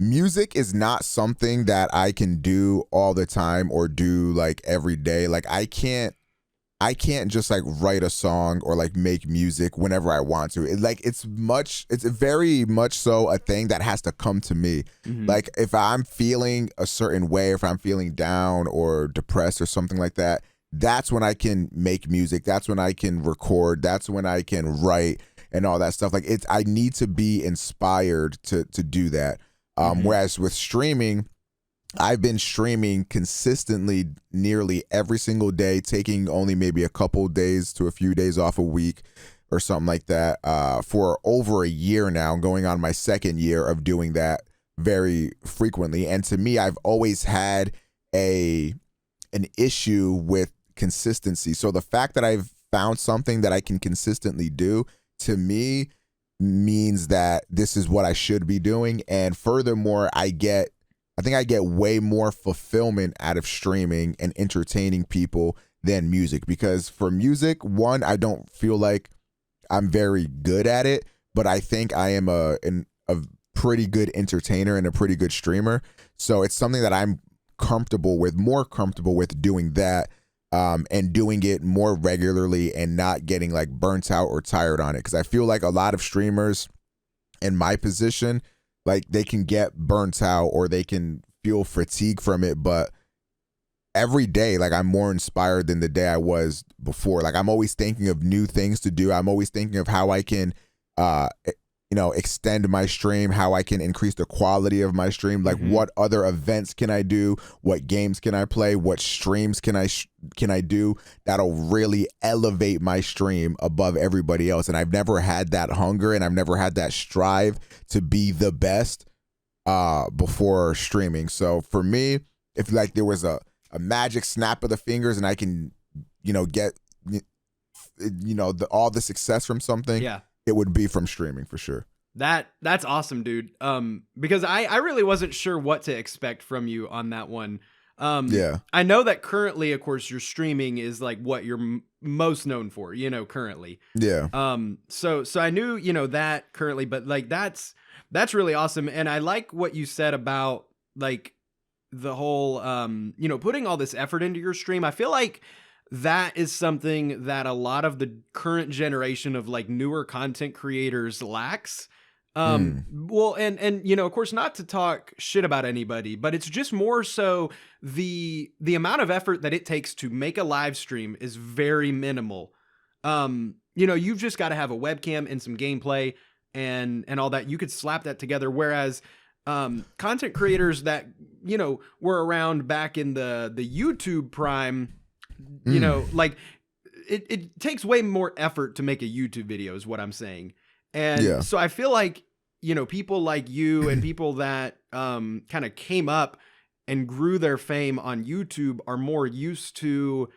music is not something that I can do all the time or do like every day. Like I can't just like write a song or like make music whenever I want to. It's very much so a thing that has to come to me. Like if I'm feeling a certain way, if I'm feeling down or depressed or something like that, that's when I can make music. That's when I can record. That's when I can write and all that stuff. Like I need to be inspired to do that. Whereas with streaming, I've been streaming consistently nearly every single day, taking only maybe a couple days to a few days off a week or something like that for over a year now, going on my second year of doing that very frequently. And to me, I've always had an issue with consistency. So the fact that I've found something that I can consistently do, to me, means that this is what I should be doing. And furthermore, I think I get way more fulfillment out of streaming and entertaining people than music. Because for music, one, I don't feel like I'm very good at it, but I think I am a pretty good entertainer and a pretty good streamer. So it's something that I'm more comfortable with doing that, and doing it more regularly and not getting like burnt out or tired on it. Because I feel like a lot of streamers in my position, like they can get burnt out or they can feel fatigue from it, but every day, like I'm more inspired than the day I was before. Like I'm always thinking of new things to do. I'm always thinking of how I can, extend my stream, how I can increase the quality of my stream. Like what other events can I do? What games can I play? What streams can I do that'll really elevate my stream above everybody else? And I've never had that hunger and I've never had that strive to be the best before streaming. So for me, if like there was a magic snap of the fingers and I can, get, all the success from something, it would be from streaming for sure. That's awesome, dude. Because I really wasn't sure what to expect from you on that one. I know that currently, of course, your streaming is like what you're most known for, currently. Yeah. So I knew, that currently, but like that's really awesome. And I like what you said about like the whole, putting all this effort into your stream. I feel like that is something that a lot of the current generation of like newer content creators lacks. Well, and of course, not to talk shit about anybody, but it's just more so the amount of effort that it takes to make a live stream is very minimal. You've just got to have a webcam and some gameplay and all that. You could slap that together. Whereas content creators that, were around back in the YouTube Prime, like it takes way more effort to make a YouTube video is what I'm saying. And so I feel like, people like you and people that kind of came up and grew their fame on YouTube are more used to,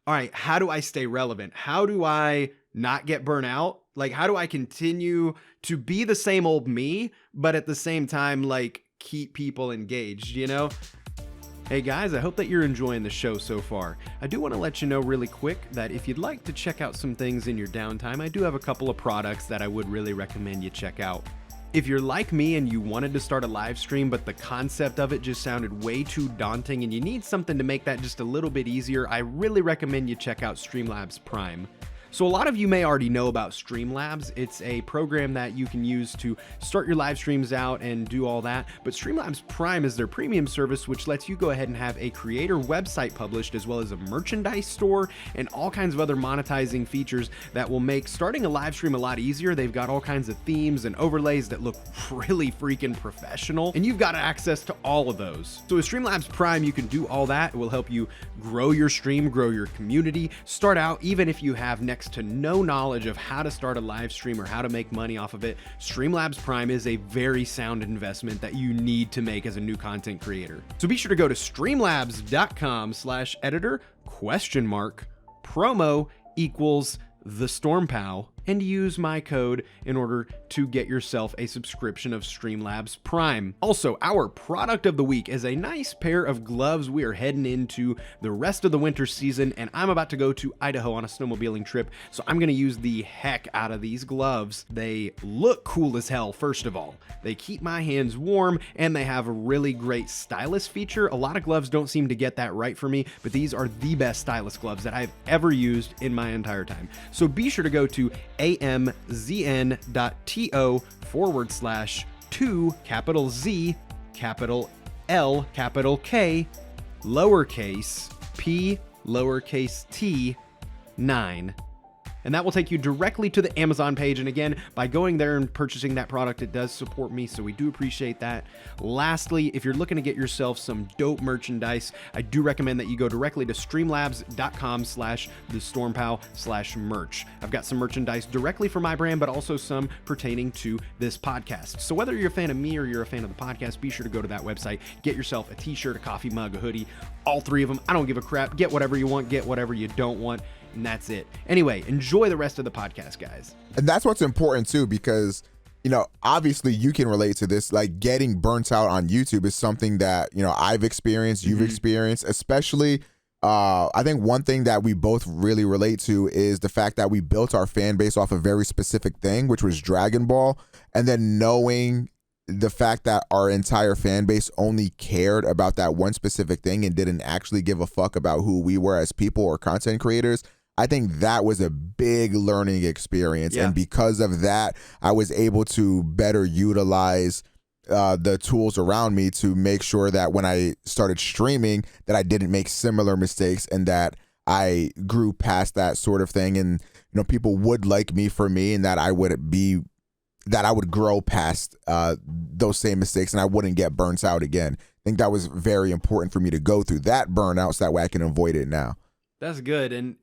all right, how do I stay relevant? How do I not get burnt out? Like, how do I continue to be the same old me, but at the same time, like, keep people engaged, you know? Hey guys, I hope that you're enjoying the show so far. I do want to let you know really quick that if you'd like to check out some things in your downtime, I do have a couple of products that I would really recommend you check out. If you're like me and you wanted to start a live stream, but the concept of it just sounded way too daunting and you need something to make that just a little bit easier, I really recommend you check out Streamlabs Prime. So a lot of you may already know about Streamlabs. It's a program that you can use to start your live streams out and do all that. But Streamlabs Prime is their premium service, which lets you go ahead and have a creator website published, as well as a merchandise store and all kinds of other monetizing features that will make starting a live stream a lot easier. They've got all kinds of themes and overlays that look really freaking professional, and you've got access to all of those. So with Streamlabs Prime, you can do all that. It will help you grow your stream, grow your community, start out even if you have next to no knowledge of how to start a live stream or how to make money off of it. Streamlabs Prime is a very sound investment that you need to make as a new content creator. So be sure to go to streamlabs.com/editor promo equals the StormPow and use my code in order to get yourself a subscription of Streamlabs Prime. Also, our product of the week is a nice pair of gloves. We are heading into the rest of the winter season, and I'm about to go to Idaho on a snowmobiling trip, so I'm gonna use the heck out of these gloves. They look cool as hell, first of all. They keep my hands warm, and they have a really great stylus feature. A lot of gloves don't seem to get that right for me, but these are the best stylus gloves that I've ever used in my entire time. So be sure to go to amzn.to/2 capital Z, capital L, capital K, lowercase p, lowercase t, 9. And that will take you directly to the Amazon page. And again, by going there and purchasing that product, it does support me, so we do appreciate that. Lastly, if you're looking to get yourself some dope merchandise, I do recommend that you go directly to streamlabs.com/thestormpow/merch. I've got some merchandise directly for my brand, but also some pertaining to this podcast. So whether you're a fan of me or you're a fan of the podcast, be sure to go to that website, get yourself a t-shirt, a coffee mug, a hoodie, all three of them. I don't give a crap. Get whatever you want, get whatever you don't want. And that's it. Anyway, enjoy the rest of the podcast, guys. And that's what's important too, because, you know, obviously you can relate to this. Like, getting burnt out on YouTube is something that, you know, I've experienced, you've experienced, especially. I think one thing that we both really relate to is the fact that we built our fan base off a very specific thing, which was Dragon Ball. And then knowing the fact that our entire fan base only cared about that one specific thing and didn't actually give a fuck about who we were as people or content creators, I think that was a big learning experience. Yeah. And because of that, I was able to better utilize the tools around me to make sure that when I started streaming, that I didn't make similar mistakes and that I grew past that sort of thing. And, you know, people would like me for me, and that I would grow past those same mistakes and I wouldn't get burnt out again. I think that was very important for me to go through that burnout so that way I can avoid it now. That's good. And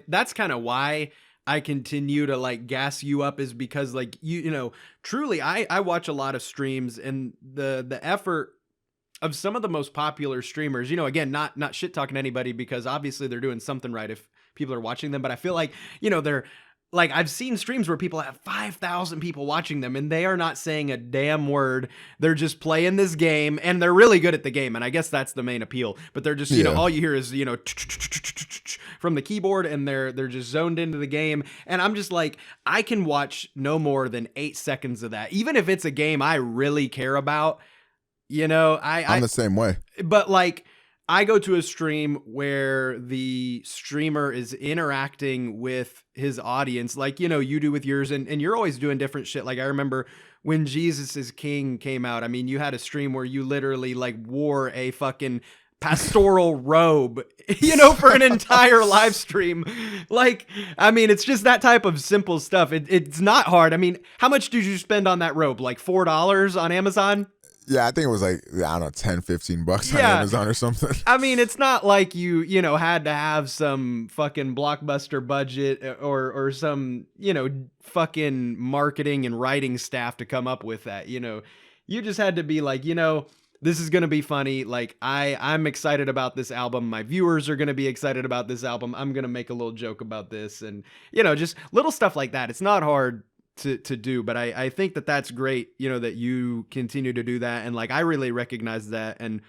that's kind of why I continue to like gas you up, is because like you know, truly I watch a lot of streams, and the effort of some of the most popular streamers, you know, again, not shit talking anybody, because obviously they're doing something right if people are watching them, but I feel like, you know, they're like, I've seen streams where people have 5,000 people watching them and they are not saying a damn word. They're just playing this game, and they're really good at the game. And I guess that's the main appeal, but they're just, you know, all you hear is, you know, from the keyboard, and they're just zoned into the game. And I'm just like, I can watch no more than 8 seconds of that. Even if it's a game I really care about, you know, I'm the same way, but like, I go to a stream where the streamer is interacting with his audience, like, you know, you do with yours, and you're always doing different shit. Like, I remember when Jesus is King came out, I mean, you had a stream where you literally like wore a fucking pastoral robe, you know, for an entire live stream. Like, I mean, it's just that type of simple stuff. It's not hard. I mean, how much did you spend on that robe? Like $4 on Amazon? Yeah, I think it was like, I don't know, 10, 15 bucks on Amazon or something. I mean, it's not like you know, had to have some fucking blockbuster budget or some, you know, fucking marketing and writing staff to come up with that, you know. You just had to be like, you know, this is going to be funny. Like, I'm excited about this album. My viewers are going to be excited about this album. I'm going to make a little joke about this, and, you know, just little stuff like that. It's not hard to do, but I think that that's great, you know, that you continue to do that. And like, I really recognize that. And,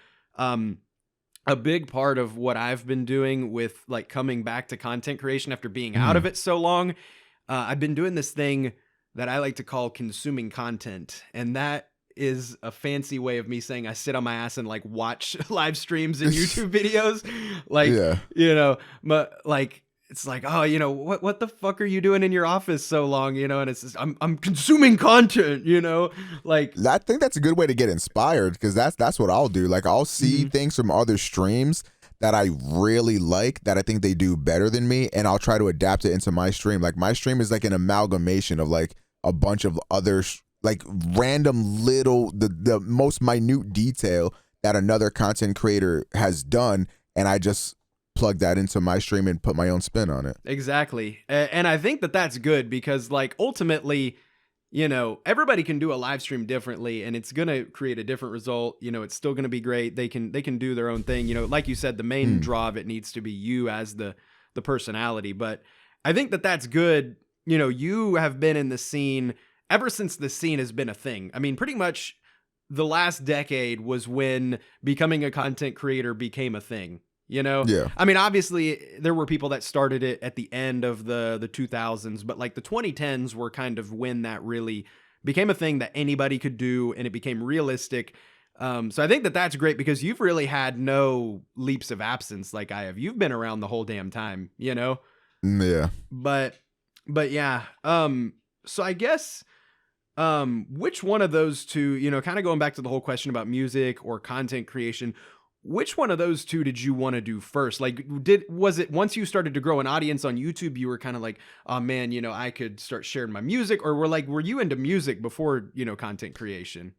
a big part of what I've been doing with like coming back to content creation after being out of it so long, I've been doing this thing that I like to call consuming content. And that is a fancy way of me saying I sit on my ass and like watch live streams and YouTube videos. Like, you know, but like, it's like, oh, you know, what the fuck are you doing in your office so long? You know, and it's just, I'm consuming content, you know, like. I think that's a good way to get inspired, because that's what I'll do. Like, I'll see things from other streams that I really like, that I think they do better than me, and I'll try to adapt it into my stream. Like, my stream is like an amalgamation of like a bunch of other like random little, the most minute detail that another content creator has done, and I just plug that into my stream and put my own spin on it. Exactly. And I think that that's good, because like ultimately, you know, everybody can do a live stream differently, and it's going to create a different result. You know, it's still going to be great. They can do their own thing. You know, like you said, the main draw of it needs to be you as the personality. But I think that that's good. You know, you have been in the scene ever since the scene has been a thing. I mean, pretty much the last decade was when becoming a content creator became a thing. You know, I mean, obviously there were people that started it at the end of the 2000s, but like the 2010s were kind of when that really became a thing that anybody could do, and it became realistic. So I think that that's great, because you've really had no leaps of absence like I have. You've been around the whole damn time, you know? Yeah. But yeah. So I guess, which one of those two, you know, kind of going back to the whole question about music or content creation, which one of those two did you want to do first? Like, was it once you started to grow an audience on YouTube, you were kind of like, oh man, you know, I could start sharing my music? Or were you into music before, you know, content creation?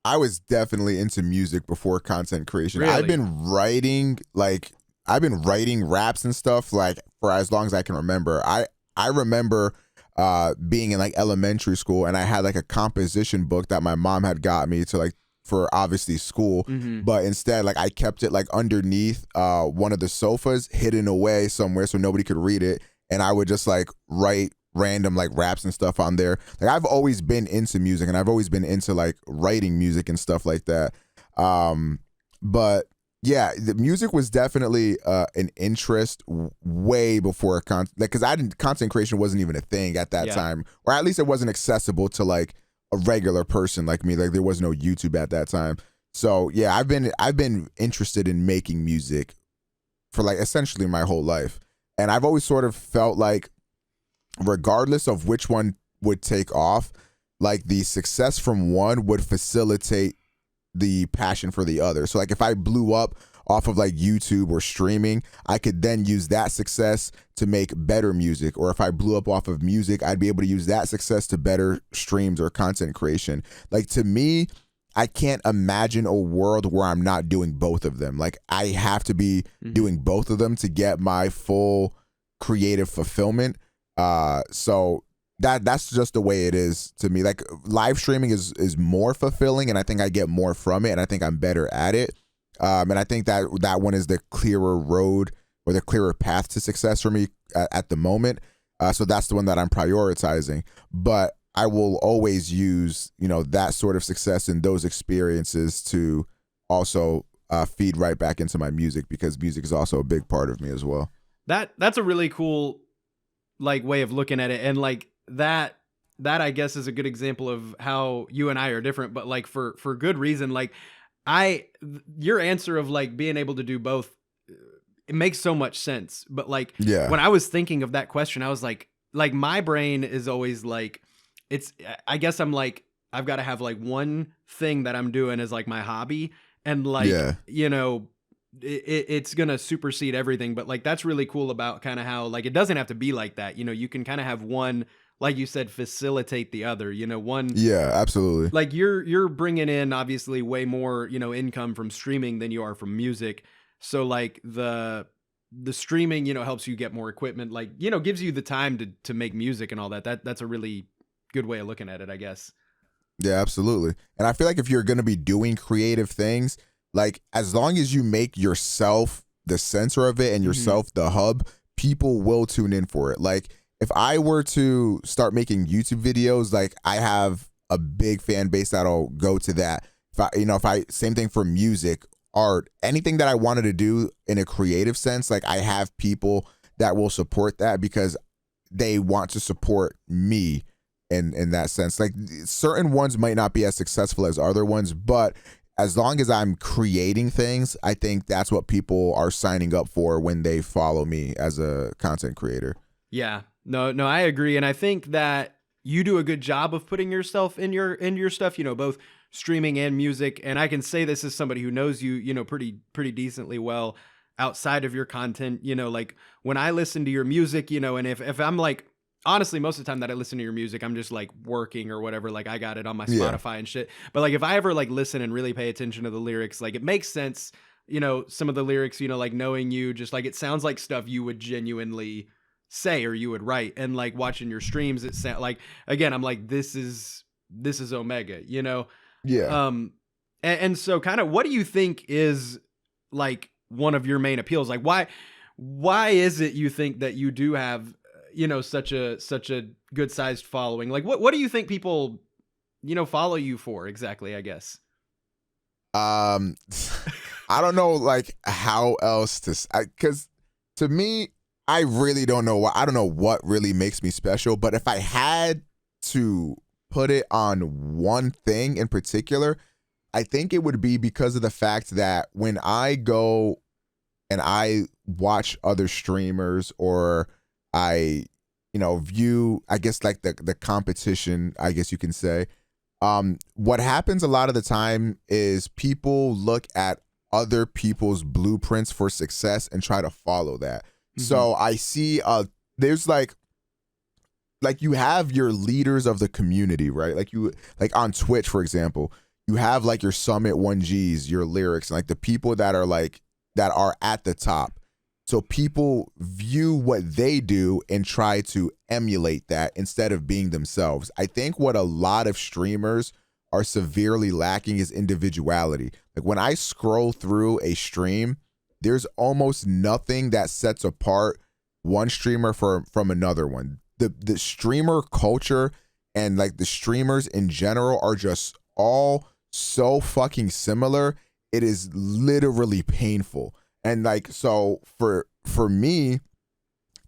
I was definitely into music before content creation. Really? I've been writing raps and stuff like for as long as I can remember. I remember being in like elementary school, and I had like a composition book that my mom had got me to like, for obviously school, but instead like I kept it like underneath one of the sofas, hidden away somewhere so nobody could read it, and I would just like write random like raps and stuff on there. Like, I've always been into music, and I've always been into like writing music and stuff like that. But yeah, the music was definitely an interest way before because content creation wasn't even a thing at that time, or at least it wasn't accessible to like a regular person like me. Like, there was no YouTube at that time. So yeah, I've been interested in making music for like essentially my whole life. And I've always sort of felt like, regardless of which one would take off, like the success from one would facilitate the passion for the other. So like, if I blew up off of like YouTube or streaming, I could then use that success to make better music. Or if I blew up off of music, I'd be able to use that success to better streams or content creation. Like, to me, I can't imagine a world where I'm not doing both of them. Like, I have to be doing both of them to get my full creative fulfillment. So that's just the way it is to me. Like, live streaming is more fulfilling, and I think I get more from it, and I think I'm better at it. And I think that one is the clearer road, or the clearer path to success for me at the moment. So that's the one that I'm prioritizing. But I will always use, you know, that sort of success and those experiences to also feed right back into my music, because music is also a big part of me as well. That's a really cool like way of looking at it, and like that I guess is a good example of how you and I are different, but like for good reason. Like, your answer of like being able to do both, it makes so much sense. But like, when I was thinking of that question, I was like my brain is always like, I guess I'm like, I've got to have like one thing that I'm doing as like my hobby, and like, you know, it's going to supersede everything. But like, that's really cool about kind of how like, it doesn't have to be like that. You know, you can kind of have one, like you said, facilitate the other, you know, one. Yeah, absolutely. Like, you're bringing in obviously way more, you know, income from streaming than you are from music. So like the streaming, you know, helps you get more equipment, like, you know, gives you the time to make music and all that. That's a really good way of looking at it, I guess. Yeah, absolutely. And I feel like if you're going to be doing creative things, like, as long as you make yourself the center of it and yourself the hub, people will tune in for it. Like, if I were to start making YouTube videos, like I have a big fan base that'll go to that. If I same thing for music, art, anything that I wanted to do in a creative sense, like I have people that will support that because they want to support me in that sense. Like certain ones might not be as successful as other ones, but as long as I'm creating things, I think that's what people are signing up for when they follow me as a content creator. Yeah, no, I agree. And I think that you do a good job of putting yourself in your stuff, both streaming and music. And I can say this as somebody who knows you, pretty decently well outside of your content, like when I listen to your music, and if I'm like, honestly, most of the time that I listen to your music, I'm just like working or whatever. Like I got it on my Spotify and shit. But like if I ever like listen and really pay attention to the lyrics, like it makes sense, some of the lyrics, like knowing you, just like it sounds like stuff you would genuinely say or you would write. And like watching your streams, it sound like, again, I'm like, this is Omega, Yeah. And so kind of what do you think is like one of your main appeals? Like why is it you think that you do have such a good sized following? Like what do you think people follow you for exactly, I guess? I don't know like how else to, because to me, I really don't know I don't know what really makes me special, but if I had to put it on one thing in particular, I think it would be because of the fact that when I go and I watch other streamers or I, view, I guess like the competition, I guess you can say, what happens a lot of the time is people look at other people's blueprints for success and try to follow that. Mm-hmm. So I see, there's like you have your leaders of the community, right? Like on Twitch, for example, you have like your Summit 1Gs, your lyrics, and like the people that are at the top. So people view what they do and try to emulate that instead of being themselves. I think what a lot of streamers are severely lacking is individuality. Like when I scroll through a stream, there's almost nothing that sets apart one streamer from another one. The streamer culture and like the streamers in general are just all so fucking similar. It is literally painful. And like, so for me,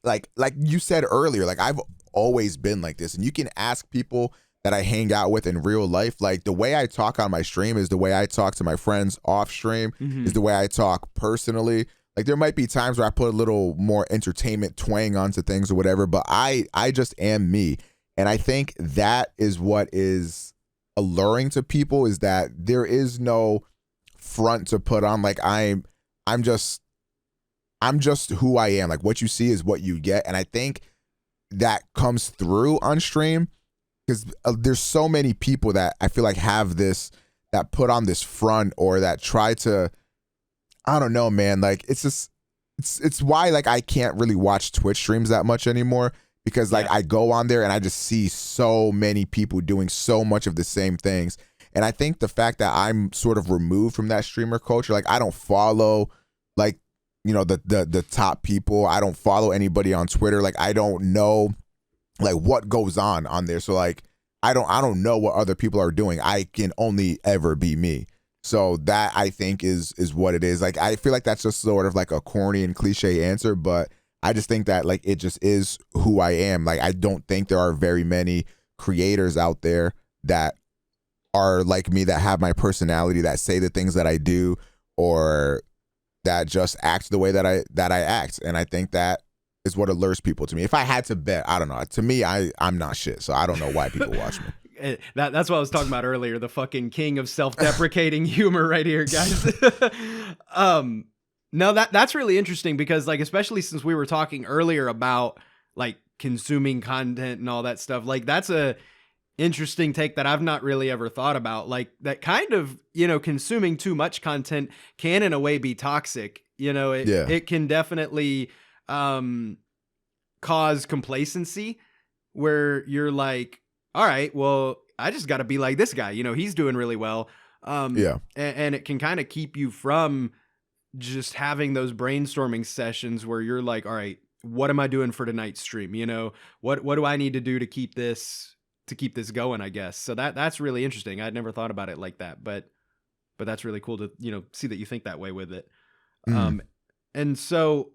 like you said earlier, like I've always been like this, and you can ask people that I hang out with in real life. Like the way I talk on my stream is the way I talk to my friends off stream, is the way I talk personally. Like there might be times where I put a little more entertainment twang onto things or whatever, but I just am me. And I think that is what is alluring to people, is that there is no front to put on. Like I'm just who I am. Like what you see is what you get. And I think that comes through on stream because there's so many people that I feel like have this, that put on this front or that try to, I don't know, man. Like it's just, it's why like I can't really watch Twitch streams that much anymore, because like I go on there and I just see so many people doing so much of the same things. And I think the fact that I'm sort of removed from that streamer culture, like I don't follow like, the top people. I don't follow anybody on Twitter. Like I don't know like what goes on there. So like I don't know what other people are doing. I can only ever be me. So that I think is what it is. Like I feel like that's just sort of like a corny and cliche answer, but I just think that like it just is who I am. Like I don't think there are very many creators out there that are like me, that have my personality, that say the things that I do, or that just act the way that I act. And I think that is what allures people to me. If I had to bet, I don't know. To me, I'm not shit. So I don't know why people watch me. That's what I was talking about earlier. The fucking king of self-deprecating humor right here, guys. No, that's really interesting because like, especially since we were talking earlier about like consuming content and all that stuff, like that's a interesting take that I've not really ever thought about. Like that kind of, consuming too much content can in a way be toxic. It can definitely cause complacency where you're like, all right, well, I just got to be like this guy, he's doing really well. And it can kind of keep you from just having those brainstorming sessions where you're like, all right, what am I doing for tonight's stream? You know, what do I need to do to keep this going, I guess. So that's really interesting. I'd never thought about it like that, but that's really cool to, see that you think that way with it. And so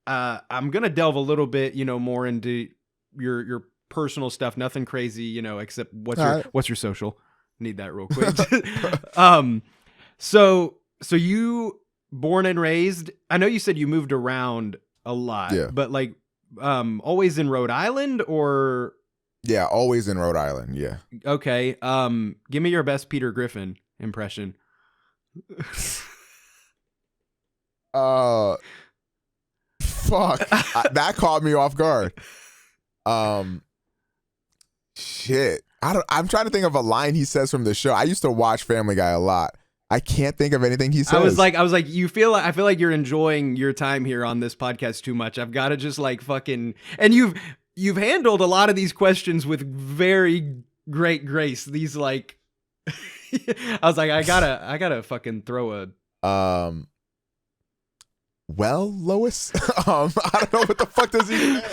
I'm going to delve a little bit, more into your personal stuff, nothing crazy, except what's your social? Need that real quick. So you born and raised, I know you said you moved around a lot, but like always in Rhode Island or? Yeah, always in Rhode Island. Yeah. Okay. Give me your best Peter Griffin impression. Fuck. That caught me off guard. Shit. I'm trying to think of a line he says from the show. I used to watch Family Guy a lot. I can't think of anything he says. I was like, I feel like you're enjoying your time here on this podcast too much. I've got to just like fucking, and you've handled a lot of these questions with very great grace. These like, I was like, I gotta fucking throw a. Well, Lois, I don't know what the fuck does he say.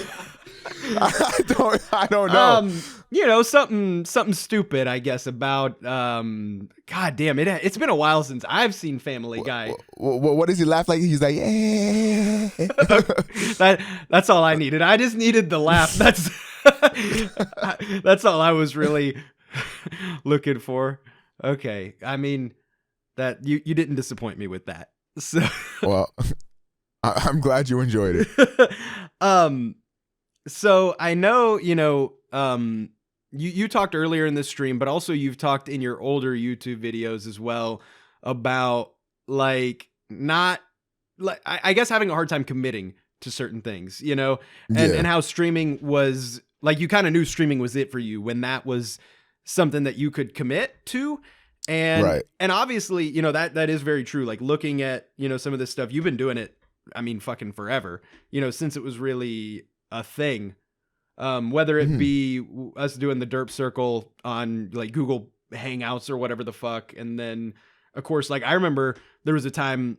I don't know. Something stupid, I guess, about God damn it. It's been a while since I've seen Family Guy. What does he laugh like? He's like, eh. That's all I needed. I just needed the laugh. That's all I was really looking for. Okay. I mean, that you didn't disappoint me with that. So well, I'm glad you enjoyed it. So I know, you talked earlier in this stream, but also you've talked in your older YouTube videos as well about like not like, I guess having a hard time committing to certain things, and how streaming was like, you kind of knew streaming was it for you when that was something that you could commit to. And obviously, that is very true. Like looking at, some of this stuff, you've been doing it, I mean, fucking forever, since it was really a thing. Whether it be us doing the Derp Circle on like Google Hangouts or whatever the fuck. And then of course, like I remember there was a time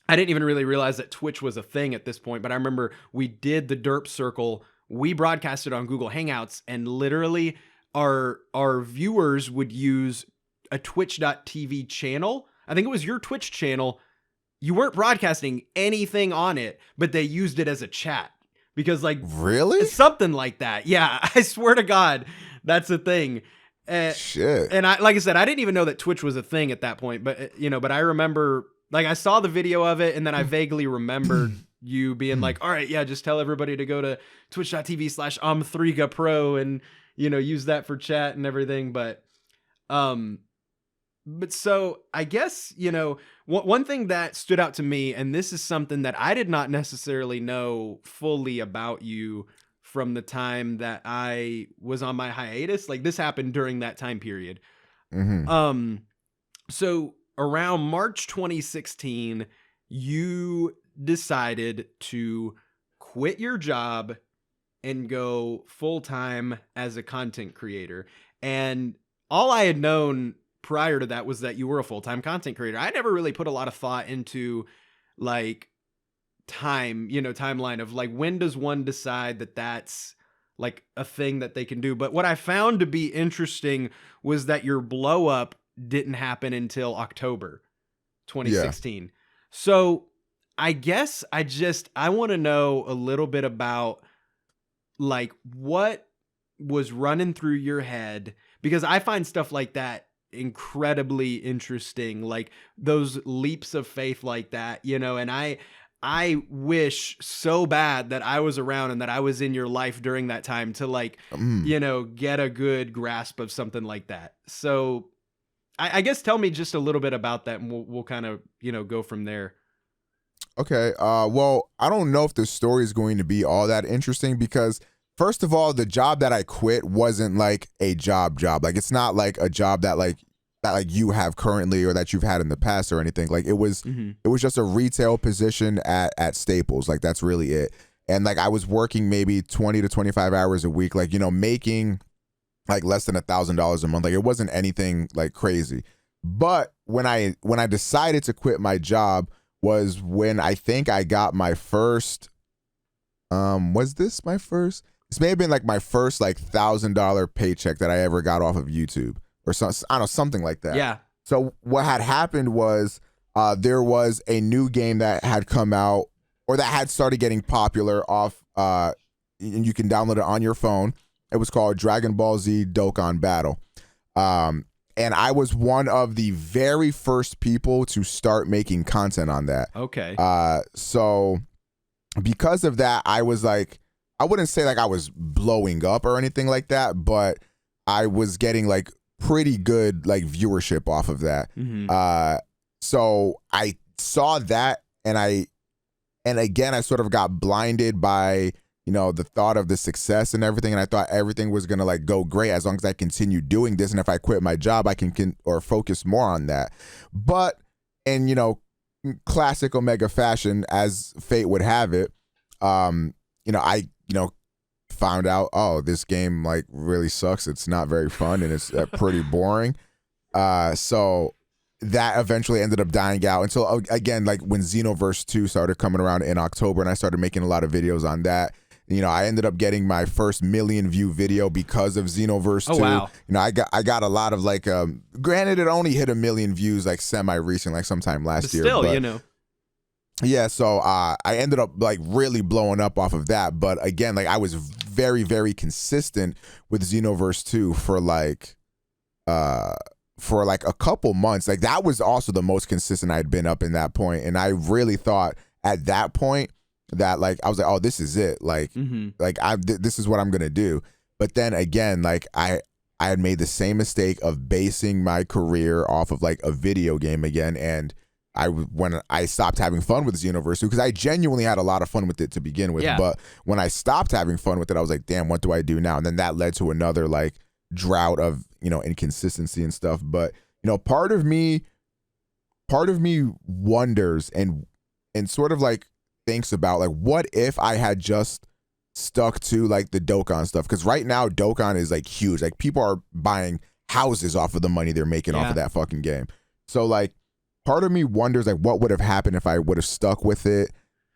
I didn't even really realize that Twitch was a thing at this point, but I remember we did the Derp Circle. We broadcasted on Google Hangouts and literally our viewers would use a twitch.tv channel. I think it was your Twitch channel. You weren't broadcasting anything on it, but they used it as a chat because like, really? Something like that. Yeah. I swear to God, that's a thing. Shit. And like I said, I didn't even know that Twitch was a thing at that point, but but I remember like I saw the video of it and then I vaguely remembered you being like, all right, yeah, just tell everybody to go to twitch.tv/OmegaPro and, use that for chat and everything. But so I guess, one thing that stood out to me, and this is something that I did not necessarily know fully about you from the time that I was on my hiatus. Like this happened during that time period. So around March 2016, you decided to quit your job and go full-time as a content creator. And all I had known prior to that was that you were a full-time content creator. I never really put a lot of thought into like timeline of like, when does one decide that that's like a thing that they can do? But what I found to be interesting was that your blow up didn't happen until October 2016. Yeah. So I guess I want to know a little bit about like what was running through your head, because I find stuff like that incredibly interesting, like those leaps of faith like that, and I wish so bad that I was around and that I was in your life during that time to like, get a good grasp of something like that. So I guess tell me just a little bit about that and we'll kind of, go from there. Okay. Well, I don't know if the story is going to be all that interesting because first of all, the job that I quit wasn't like a job. Like it's not like a job that you have currently or that you've had in the past or anything. Like it was just a retail position at Staples. Like that's really it. And like I was working maybe 20 to 25 hours a week, like, making like less than $1,000 a month. Like it wasn't anything like crazy. But when I decided to quit my job was when I think I got my first Was this my first? This may have been like my first like $1,000 paycheck that I ever got off of YouTube or something. I don't know, something like that. Yeah. So what had happened was there was a new game that had come out or that had started getting popular off, and you can download it on your phone. It was called Dragon Ball Z Dokkan Battle. And I was one of the very first people to start making content on that. Okay. So because of that, I was like, I wouldn't say like I was blowing up or anything like that, but I was getting like pretty good like viewership off of that. Mm-hmm. So I saw that, and again I sort of got blinded by, you know, the thought of the success and everything, and I thought everything was gonna like go great as long as I continue doing this, and if I quit my job I can or focus more on that. But in, you know, classic Omega fashion, as fate would have it, you know, I, you know, found out, oh, this game like really sucks. It's not very fun and it's pretty boring. So that eventually ended up dying out until, again, like when Xenoverse 2 started coming around in October, and I started making a lot of videos on that. You know, I ended up getting my first 1 million view video because of Xenoverse 2. Oh, wow. You know, I got a lot of like, granted it only hit 1 million views like semi-recent, like sometime last year. Still, you know. Yeah, so I ended up like really blowing up off of that. But again, like I was very, very consistent with Xenoverse 2 for like a couple months. Like that was also the most consistent I'd been up in that point. And I really thought at that point that like I was like, oh, this is it. Like like this is what I'm gonna do. But then again, like I had made the same mistake of basing my career off of like a video game again, and when I stopped having fun with Xenoverse, because I genuinely had a lot of fun with it to begin with. Yeah. But when I stopped having fun with it, I was like, damn, what do I do now? And then that led to another like drought of, you know, inconsistency and stuff. But, you know, part of me wonders and sort of like thinks about like, what if I had just stuck to like the Dokkan stuff? Because right now Dokkan is like huge. Like people are buying houses off of the money they're making off of that fucking game. So like, part of me wonders like what would have happened if I would have stuck with it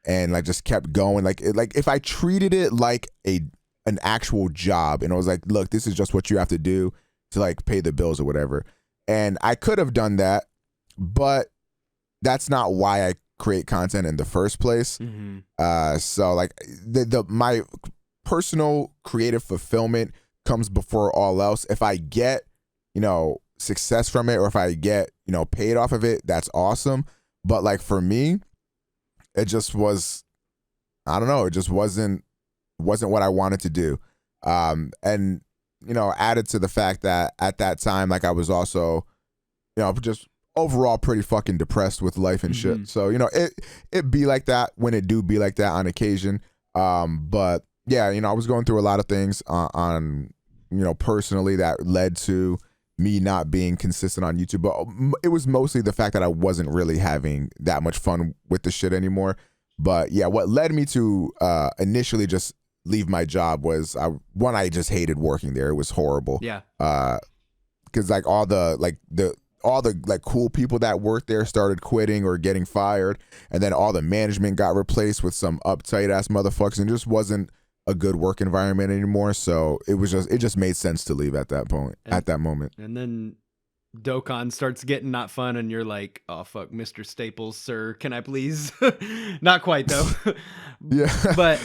and like just kept going. Like if I treated it like an actual job, and I was like, look, this is just what you have to do to like pay the bills or whatever. And I could have done that, but that's not why I create content in the first place. So like my personal creative fulfillment comes before all else. If I get, you know, success from it, or if I get, you know, paid off of it, that's awesome. But like for me, it just was, I don't know, it just wasn't what I wanted to do. And, you know, added to the fact that at that time, like I was also, you know, just overall pretty fucking depressed with life and shit. So, you know, it be like that when it do be like that on occasion. But yeah, you know, I was going through a lot of things on, you know, personally that led to me not being consistent on YouTube, but it was mostly the fact that I wasn't really having that much fun with the shit anymore. But yeah, what led me to initially just leave my job was I just hated working there. It was horrible. Yeah. Because like all the cool people that worked there started quitting or getting fired, and then all the management got replaced with some uptight ass motherfuckers, and just wasn't a good work environment anymore. So it just made sense to leave at that point, at that moment. And then Dokkan starts getting not fun, and you're like, oh fuck, Mr. Staples, sir, can I please? Not quite though. Yeah. But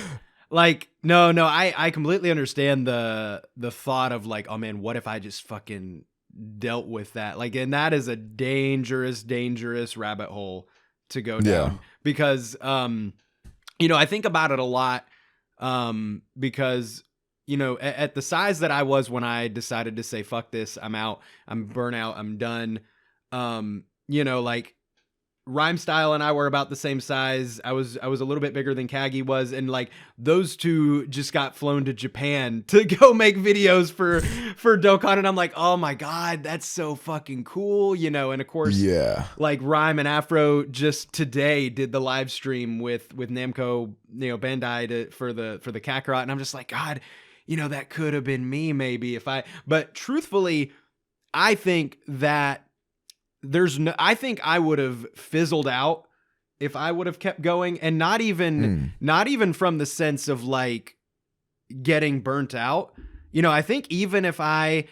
like, no, I completely understand the thought of like, oh man, what if I just fucking dealt with that? Like, and that is a dangerous rabbit hole to go down. Because you know, I think about it a lot. Because, you know, at the size that I was when I decided to say, fuck this, I'm out, I'm burnout, I'm done. You know, like Rhyme Style and I were about the same size. I was a little bit bigger than Kagi was. And like those two just got flown to Japan to go make videos for Dokkan. And I'm like, oh my God, that's so fucking cool. You know, and of course, like Rhyme and Afro just today did the live stream with Namco, you know, Bandai for the Kakarot. And I'm just like, God, you know, that could have been me maybe but truthfully, I think that I think I would have fizzled out if I would have kept going, and not even from the sense of like getting burnt out. You know, I think even if I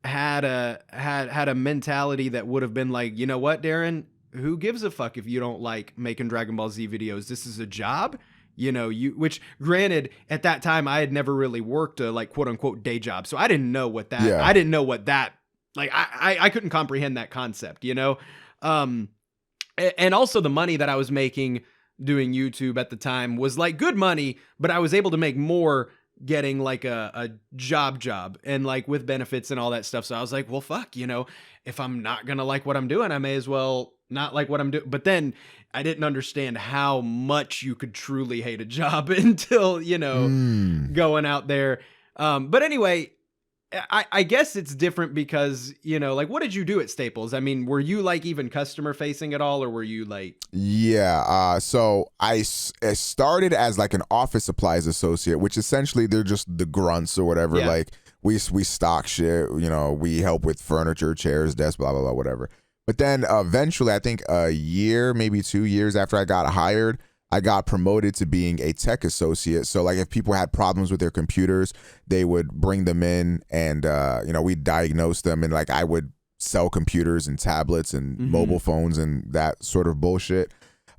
had a mentality that would have been like, you know what, Darren, who gives a fuck if you don't like making Dragon Ball Z videos? This is a job. You know, which granted at that time I had never really worked a like quote unquote day job. So I didn't know what that, like I couldn't comprehend that concept, you know? And also the money that I was making doing YouTube at the time was like good money, but I was able to make more getting like a job and like with benefits and all that stuff. So I was like, well, fuck, you know, if I'm not going to like what I'm doing, I may as well not like what I'm doing. But then I didn't understand how much you could truly hate a job until, you know, going out there. But anyway, I guess it's different because, you know, like, what did you do at Staples? I mean, were you like even customer facing at all, or were you like? Yeah. So I started as like an office supplies associate, which essentially they're just the grunts or whatever. Yeah. Like we stock shit, you know, we help with furniture, chairs, desks, blah, blah, blah, whatever. But then eventually, I think a year, maybe 2 years after I got hired, I got promoted to being a tech associate. So like if people had problems with their computers, they would bring them in and, you know, we'd diagnose them, and like I would sell computers and tablets and mobile phones and that sort of bullshit.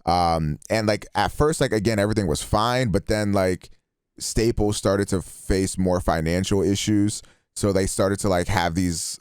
And like at first, like again, everything was fine, but then like Staples started to face more financial issues. So they started to like have these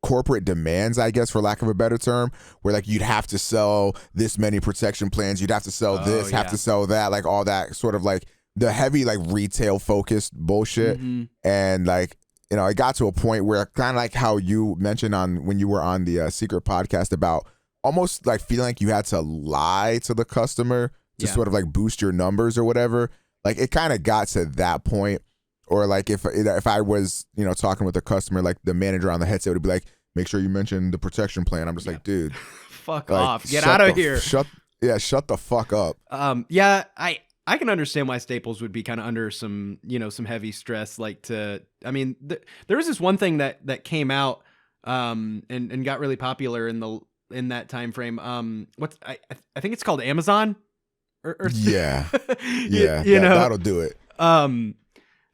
corporate demands, I guess, for lack of a better term, where like you'd have to sell this many protection plans, you'd have to sell this, have to sell that, like all that sort of like the heavy like retail focused bullshit. And like, you know, it got to a point where kind of like how you mentioned on when you were on the Secret podcast about almost like feeling like you had to lie to the customer to sort of like boost your numbers or whatever. Like it kind of got to that point. Or like if I was, you know, talking with a customer, like the manager on the headset would be like, make sure you mention the protection plan. I'm just like, dude, fuck like, off, get out of here. Shut the fuck up. Yeah, I can understand why Staples would be kind of under some, you know, some heavy stress. Like I mean, there was this one thing that came out, and got really popular in that time frame. I think it's called Amazon. Yeah, you know, that'll do it.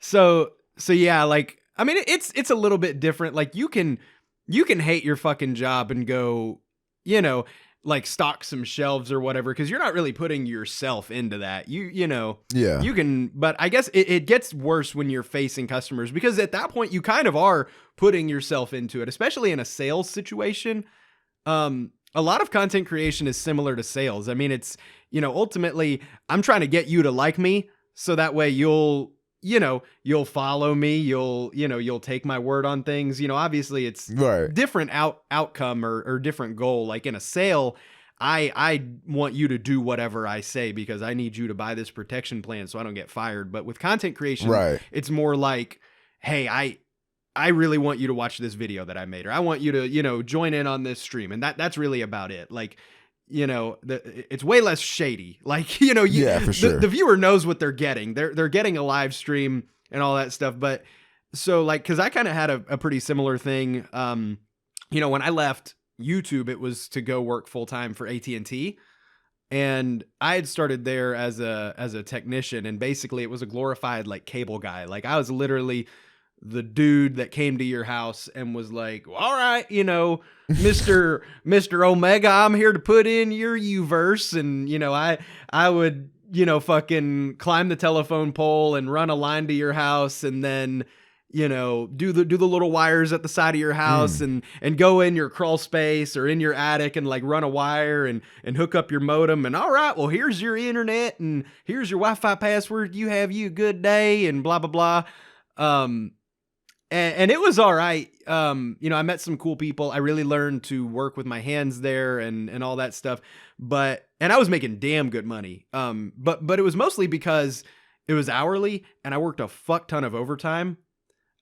So yeah, like, I mean, it's a little bit different. Like you can hate your fucking job and go, you know, like stock some shelves or whatever, because you're not really putting yourself into that. You know, you can, but I guess it gets worse when you're facing customers, because at that point you kind of are putting yourself into it, especially in a sales situation. A lot of content creation is similar to sales. I mean, it's, you know, ultimately I'm trying to get you to like me so that way you'll follow me, you'll take my word on things. You know, obviously it's different outcome or different goal. Like in a sale, I want you to do whatever I say because I need you to buy this protection plan so I don't get fired. But with content creation, it's more like, hey, I really want you to watch this video that I made, or I want you to, you know, join in on this stream. And that's really about it. Like, you know, it's way less shady. Like, you know, for sure. The viewer knows what they're getting. They're getting a live stream and all that stuff. But so like, cause I kind of had a pretty similar thing. You know, when I left YouTube, it was to go work full time for AT&T. And I had started there as a technician, and basically it was a glorified like cable guy. Like I was literally the dude that came to your house and was like, all right, you know, Mr. Omega, I'm here to put in your Uverse. And, you know, I would, you know, fucking climb the telephone pole and run a line to your house, and then, you know, do the little wires at the side of your house and go in your crawl space or in your attic and like run a wire and hook up your modem. And all right, well, here's your internet and here's your Wi-Fi password. You have you a good day and blah, blah, blah. And it was all right. You know, I met some cool people. I really learned to work with my hands there and all that stuff. And I was making damn good money. But it was mostly because it was hourly and I worked a fuck ton of overtime.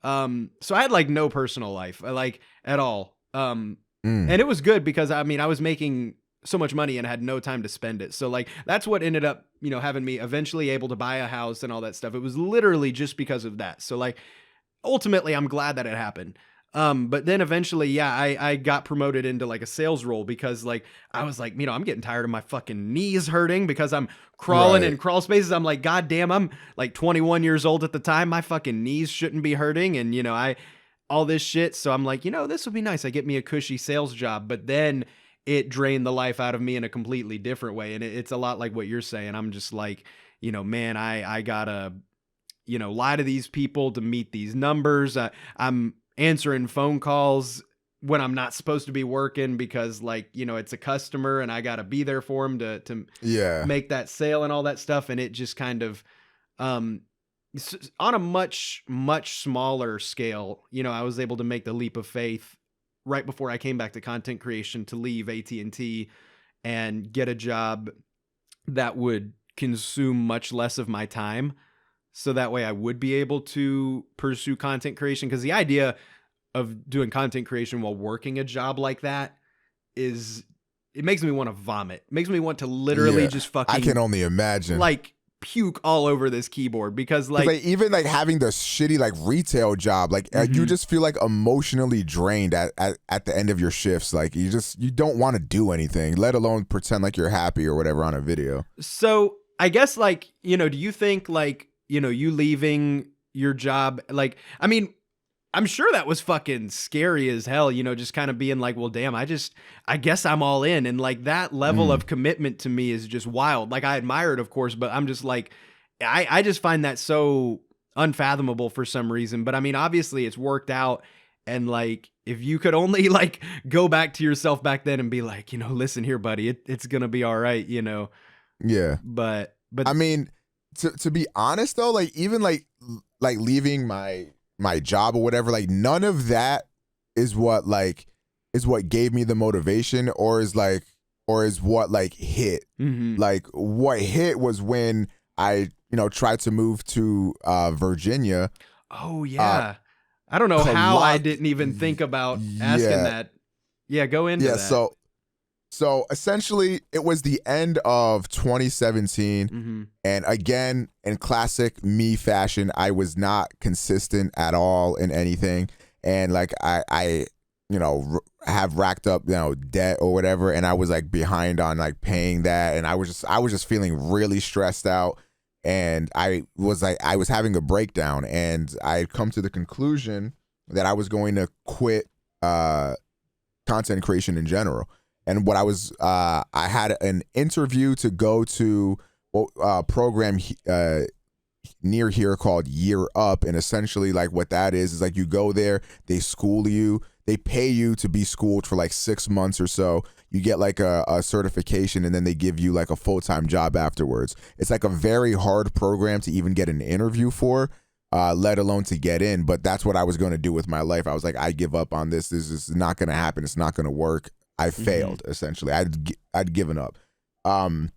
So I had like no personal life, like at all. And it was good because I mean, I was making so much money and I had no time to spend it. So like, that's what ended up, you know, having me eventually able to buy a house and all that stuff. It was literally just because of that. So like, ultimately, I'm glad that it happened. But then eventually, yeah, I got promoted into like a sales role because like I was like, I'm getting tired of my fucking knees hurting because I'm crawling in Right. crawl spaces. I'm like, God damn, I'm like 21 years old at the time. My fucking knees shouldn't be hurting. And I all this shit. So I'm like, this would be nice. I get me a cushy sales job. But then it drained the life out of me in a completely different way. And it's a lot like what you're saying. I'm just like, man, I gotta, lie to these people to meet these numbers. I'm answering phone calls when I'm not supposed to be working because like, it's a customer and I got to be there for them to Yeah. make that sale and all that stuff. And it just kind of, on a much, much smaller scale, I was able to make the leap of faith right before I came back to content creation to leave AT&T and get a job that would consume much less of my time. So that way I would be able to pursue content creation. Because the idea of doing content creation while working a job like that it makes me want to vomit. It makes me want to literally just fucking, I can only imagine. like, puke all over this keyboard because like even like having the shitty like retail job, like you just feel like emotionally drained at the end of your shifts. Like you don't want to do anything, let alone pretend like you're happy or whatever on a video. So I guess like, do you think like, you leaving your job, like, I mean, I'm sure that was fucking scary as hell, just kind of being like, well, damn, I guess I'm all in. And like that level of commitment to me is just wild. Like I admire it, of course, but I'm just like, I just find that so unfathomable for some reason. But I mean, obviously it's worked out. And like, if you could only like go back to yourself back then and be like, listen here, buddy, it's going to be all right, Yeah. But I mean, to be honest though, like even like leaving my job or whatever, like none of that is what gave me the motivation or is what like hit. Like what hit was when I tried to move to Virginia. Oh yeah. I don't know how I didn't even think about asking that. Yeah, go into that. So essentially, it was the end of 2017, and again, in classic me fashion, I was not consistent at all in anything, and like I have racked up debt or whatever, and I was like behind on like paying that, and I was just feeling really stressed out, and I was having a breakdown, and I had come to the conclusion that I was going to quit content creation in general. And what I had an interview to go to a program near here called Year Up. And essentially like what that is like you go there, they school you, they pay you to be schooled for like 6 months or so. You get like a certification and then they give you like a full-time job afterwards. It's like a very hard program to even get an interview for, let alone to get in. But that's what I was going to do with my life. I was like, I give up on this. This is not going to happen. It's not going to work. I failed, essentially. I'd given up. And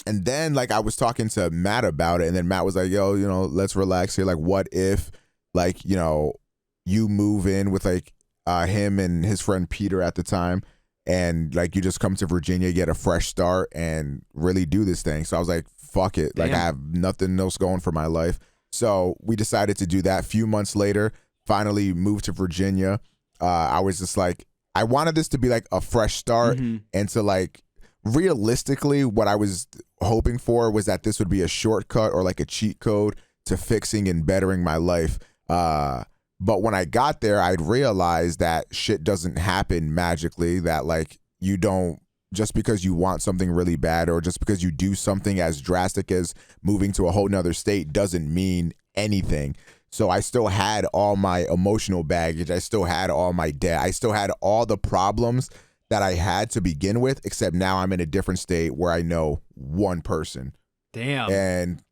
then like I was talking to Matt about it, and then Matt was like, yo, let's relax here. Like, what if like, you move in with like him and his friend Peter at the time, and like you just come to Virginia, get a fresh start and really do this thing. So I was like, fuck it. Damn. Like I have nothing else going for my life. So we decided to do that. A few months later, finally moved to Virginia. I was just like, I wanted this to be like a fresh start, and to like realistically what I was hoping for was that this would be a shortcut or like a cheat code to fixing and bettering my life. But when I got there, I'd realized that shit doesn't happen magically, that like you don't, just because you want something really bad or just because you do something as drastic as moving to a whole nother state doesn't mean anything. So I still had all my emotional baggage. I still had all my debt. I still had all the problems that I had to begin with, except now I'm in a different state where I know one person. Damn. And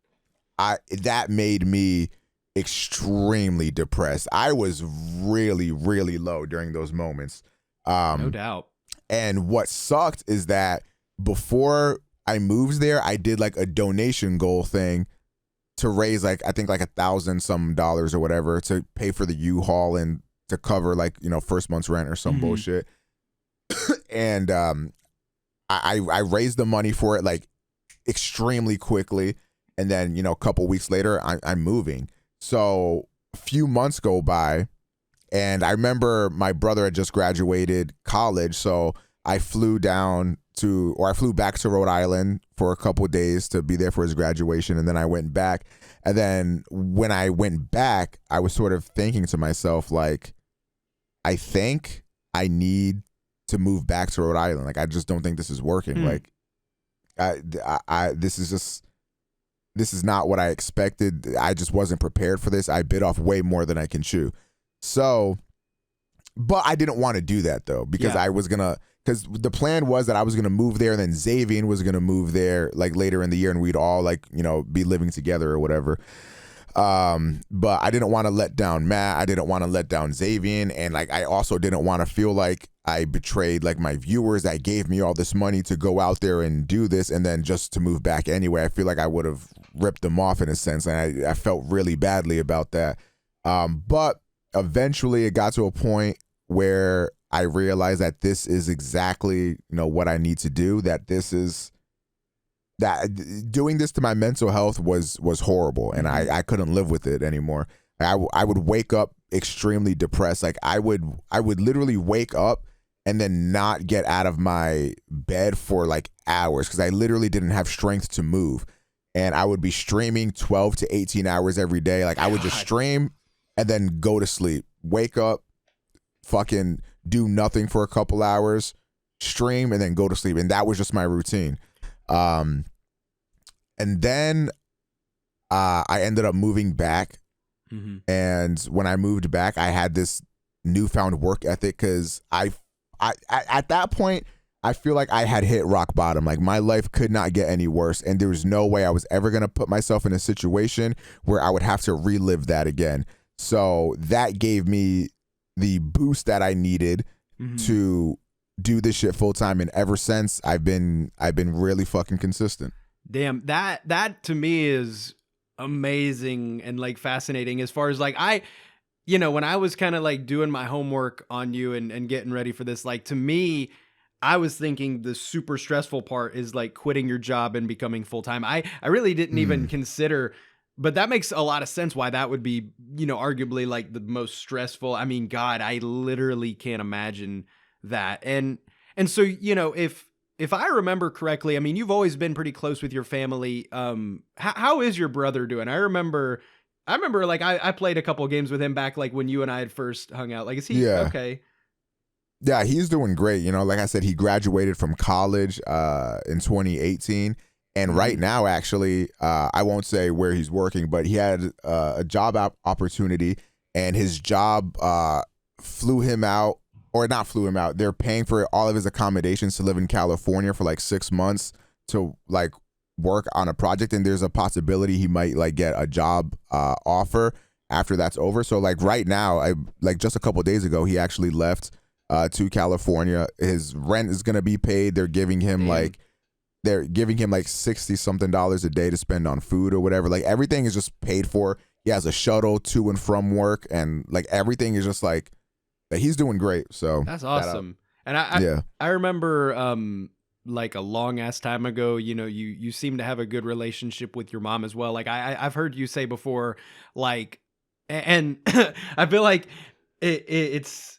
that made me extremely depressed. I was really, really low during those moments. No doubt. And what sucked is that before I moved there, I did like a donation goal thing to raise like, I think like $1,000 some or whatever to pay for the U-Haul and to cover like, first month's rent or some bullshit. And I raised the money for it like extremely quickly. And then, a couple weeks later, I'm moving. So a few months go by And I remember my brother had just graduated college, so I flew back to Rhode Island for a couple of days to be there for his graduation, and then I went back. And then when I went back, I was sort of thinking to myself, like, I think I need to move back to Rhode Island. Like, I just don't think this is working. Like, this is not what I expected. I just wasn't prepared for this. I bit off way more than I can chew. So, but I didn't want to do that though, because because the plan was that I was going to move there, and then Xavier was going to move there like later in the year, and we'd all like, be living together or whatever. But I didn't want to let down Matt. I didn't want to let down Xavier. And like, I also didn't want to feel like I betrayed like my viewers that gave me all this money to go out there and do this, and then just to move back anyway. I feel like I would have ripped them off in a sense. And I felt really badly about that. But eventually it got to a point where I realized that this is exactly, what I need to do, that doing this to my mental health was horrible, and I couldn't live with it anymore. I would wake up extremely depressed. Like I would literally wake up and then not get out of my bed for like hours, because I literally didn't have strength to move. And I would be streaming 12 to 18 hours every day. Like I would just stream and then go to sleep, wake up, fucking do nothing for a couple hours, stream, and then go to sleep. And that was just my routine. And then I ended up moving back. Mm-hmm. And when I moved back, I had this newfound work ethic, because I at that point, I feel like I had hit rock bottom. Like my life could not get any worse, and there was no way I was ever going to put myself in a situation where I would have to relive that again. So that gave me the boost that I needed to do this shit full time, and ever since I've been really fucking consistent. Damn, that to me is amazing and like fascinating, as far as like when I was kind of like doing my homework on you and getting ready for this, like to me, I was thinking the super stressful part is like quitting your job and becoming full-time. I really didn't even consider, but that makes a lot of sense why that would be, arguably like the most stressful. I mean, God, I literally can't imagine that. And so, if I remember correctly, I mean, you've always been pretty close with your family. How is your brother doing? I remember like I played a couple of games with him back like when you and I had first hung out. Like, is he okay? Yeah, he's doing great. Like I said, he graduated from college in 2018. And right now, actually, I won't say where he's working, but he had a job opportunity, and his job flew him out, or not flew him out. They're paying for all of his accommodations to live in California for like 6 months to like work on a project. And there's a possibility he might like get a job offer after that's over. So like right now, just a couple of days ago, he actually left to California. His rent is going to be paid. They're giving him like 60 something dollars a day to spend on food or whatever. Like everything is just paid for. He has a shuttle to and from work, and like everything is just like, he's doing great. So that's awesome. And I remember like a long ass time ago, you seem to have a good relationship with your mom as well. Like I've heard you say before, like, and I feel like it's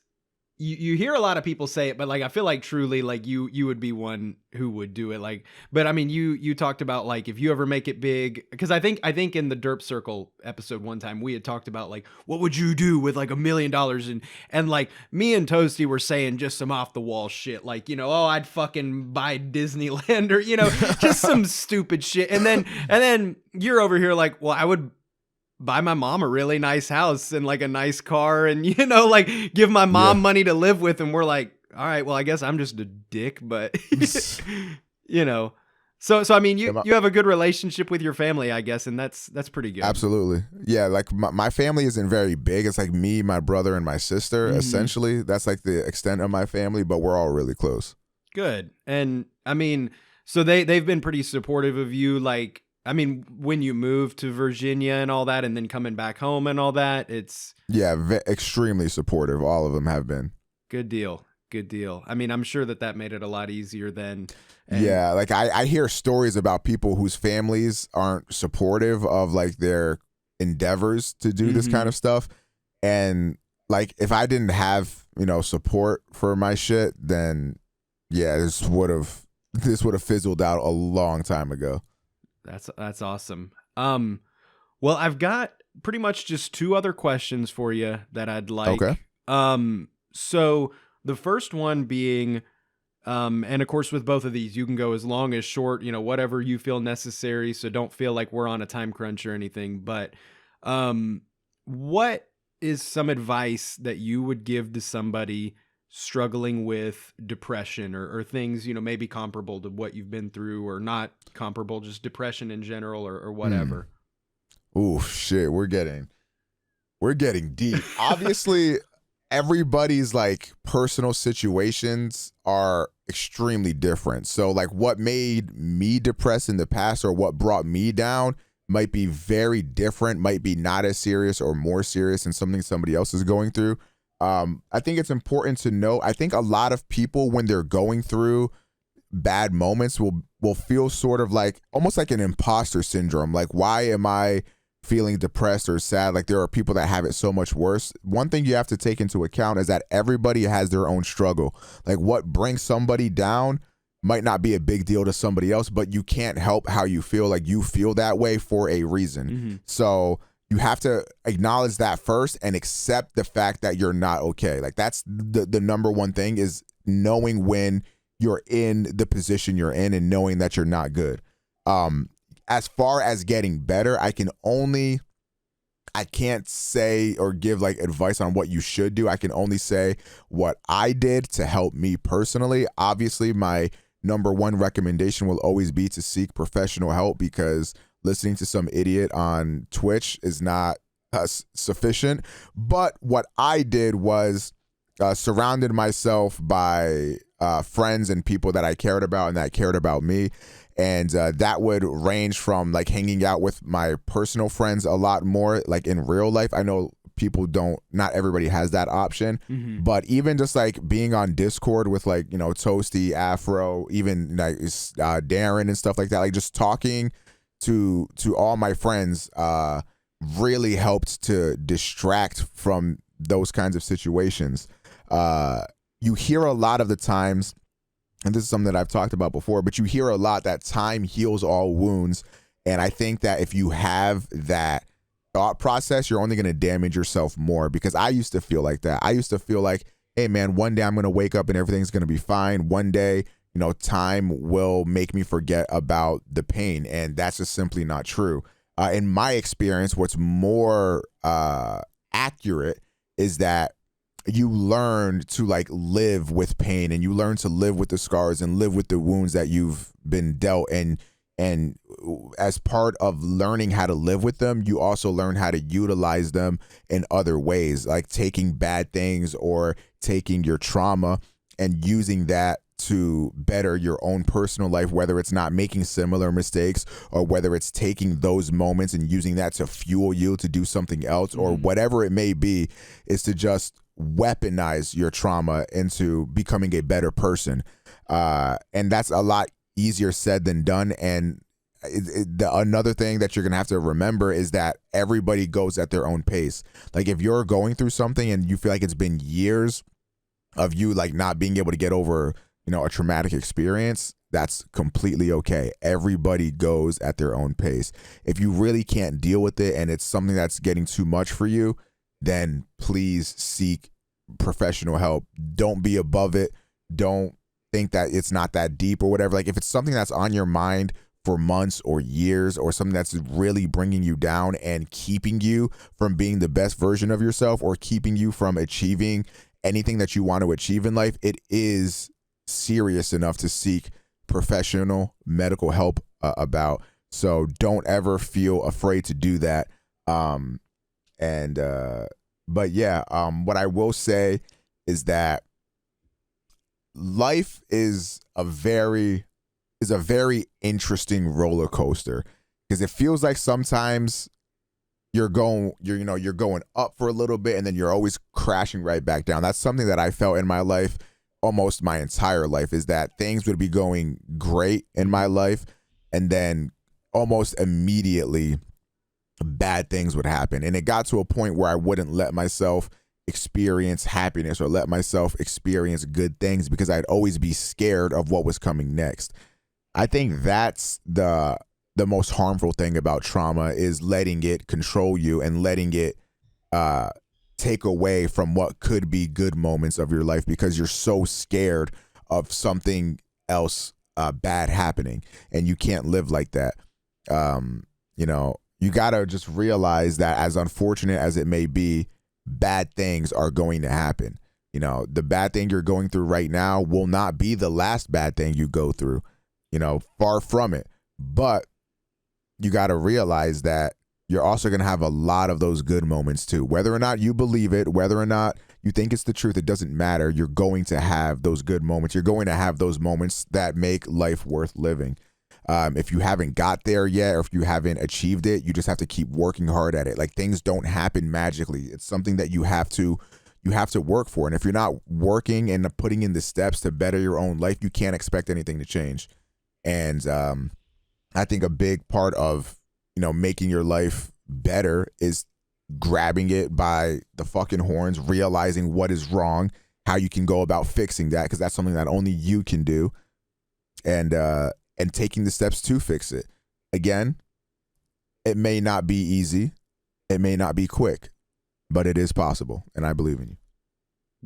you hear a lot of people say it, but like I feel like truly like you would be one who would do it. Like, but I mean, you talked about like if you ever make it big, because I think in the Derp Circle episode one time we had talked about like what would you do with like $1 million, and like me and Toasty were saying just some off the wall shit like I'd fucking buy Disneyland or just some stupid shit, and then you're over here like, well, I would buy my mom a really nice house and like a nice car, and like give my mom money to live with, and we're like, all right, well, I guess I'm just a dick, but so I mean, you have a good relationship with your family, I guess, and that's pretty good. Absolutely. Yeah, like my family isn't very big. It's like me, my brother, and my sister. Essentially, that's like the extent of my family, but we're all really close. Good. And I mean, so they've been pretty supportive of you, like, I mean, when you moved to Virginia and all that, and then coming back home and all that, it's... Yeah, extremely supportive. All of them have been. Good deal. Good deal. I mean, I'm sure that made it a lot easier then. Yeah, like I hear stories about people whose families aren't supportive of like their endeavors to do this kind of stuff. And like if I didn't have, support for my shit, then yeah, this would have fizzled out a long time ago. That's awesome. Well, I've got pretty much just two other questions for you that I'd like. Okay. So the first one being, and of course with both of these, you can go as long as short, whatever you feel necessary. So don't feel like we're on a time crunch or anything. But what is some advice that you would give to somebody struggling with depression or things, maybe comparable to what you've been through, or not comparable, just depression in general or whatever? Ooh, shit, we're getting deep. Obviously, everybody's like personal situations are extremely different. So like what made me depressed in the past or what brought me down might be very different, might be not as serious or more serious than something somebody else is going through. I think it's important to know, I think a lot of people when they're going through bad moments will feel sort of like almost like an imposter syndrome. Like, why am I feeling depressed or sad? Like there are people that have it so much worse. One thing you have to take into account is that everybody has their own struggle. Like what brings somebody down might not be a big deal to somebody else, but you can't help how you feel. Like you feel that way for a reason. Mm-hmm. So you have to acknowledge that first and accept the fact that you're not okay. Like that's the number one thing, is knowing when you're in the position you're in and knowing that you're not good. As far as getting better, I can't say or give like advice on what you should do. I can only say what I did to help me personally. Obviously, my number one recommendation will always be to seek professional help, because listening to some idiot on Twitch is not sufficient. But what I did was surrounded myself by friends and people that I cared about and that cared about me. And that would range from like hanging out with my personal friends a lot more, like in real life. I know not everybody has that option, but even just like being on Discord with like, Toasty, Afro, even like Darren and stuff like that, like just talking to all my friends really helped to distract from those kinds of situations. You hear a lot of the times, and this is something that I've talked about before, but you hear a lot that time heals all wounds. And I think that if you have that thought process, you're only going to damage yourself more, because I used to feel like that. I used to feel like, hey man, one day I'm going to wake up and everything's going to be fine. One day, time will make me forget about the pain. And that's just simply not true. In my experience, what's more accurate is that you learn to like live with pain, and you learn to live with the scars and live with the wounds that you've been dealt. And as part of learning how to live with them, you also learn how to utilize them in other ways, like taking bad things or taking your trauma and using that to better your own personal life, whether it's not making similar mistakes or whether it's taking those moments and using that to fuel you to do something else, or whatever it may be, is to just weaponize your trauma into becoming a better person. And that's a lot easier said than done. And another thing that you're going to have to remember is that everybody goes at their own pace. Like if you're going through something and you feel like it's been years of you like not being able to get over, a traumatic experience, that's completely okay. Everybody goes at their own pace. If you really can't deal with it and it's something that's getting too much for you, then please seek professional help. Don't be above it. Don't think that it's not that deep or whatever. Like if it's something that's on your mind for months or years, or something that's really bringing you down and keeping you from being the best version of yourself, or keeping you from achieving anything that you want to achieve in life, it is serious enough to seek professional medical help about. So don't ever feel afraid to do that. But yeah, what I will say is that life is a very interesting roller coaster, because it feels like sometimes you're going up for a little bit and then you're always crashing right back down. That's something that I felt in my life almost my entire life, is that things would be going great in my life and then almost immediately bad things would happen. And it got to a point where I wouldn't let myself experience happiness or let myself experience good things because I'd always be scared of what was coming next. I think that's the most harmful thing about trauma, is letting it control you and letting it take away from what could be good moments of your life because you're so scared of something else bad happening, and you can't live like that. You know, you gotta just realize that, as unfortunate as it may be, bad things are going to happen. You know, the bad thing you're going through right now will not be the last bad thing you go through, you know, far from it. But you got to realize that you're also going to have a lot of those good moments too. Whether or not you believe it, whether or not you think it's the truth, it doesn't matter. You're going to have those good moments. You're going to have those moments that make life worth living. If you haven't got there yet, or if you haven't achieved it, you just have to keep working hard at it. Like, things don't happen magically. It's something that you have to work for. And if you're not working and putting in the steps to better your own life, you can't expect anything to change. And I think a big part of, you know, making your life better is grabbing it by the fucking horns, realizing what is wrong, how you can go about fixing that, because that's something that only you can do. And taking the steps to fix it. Again, it may not be easy. It may not be quick, but it is possible. And I believe in you.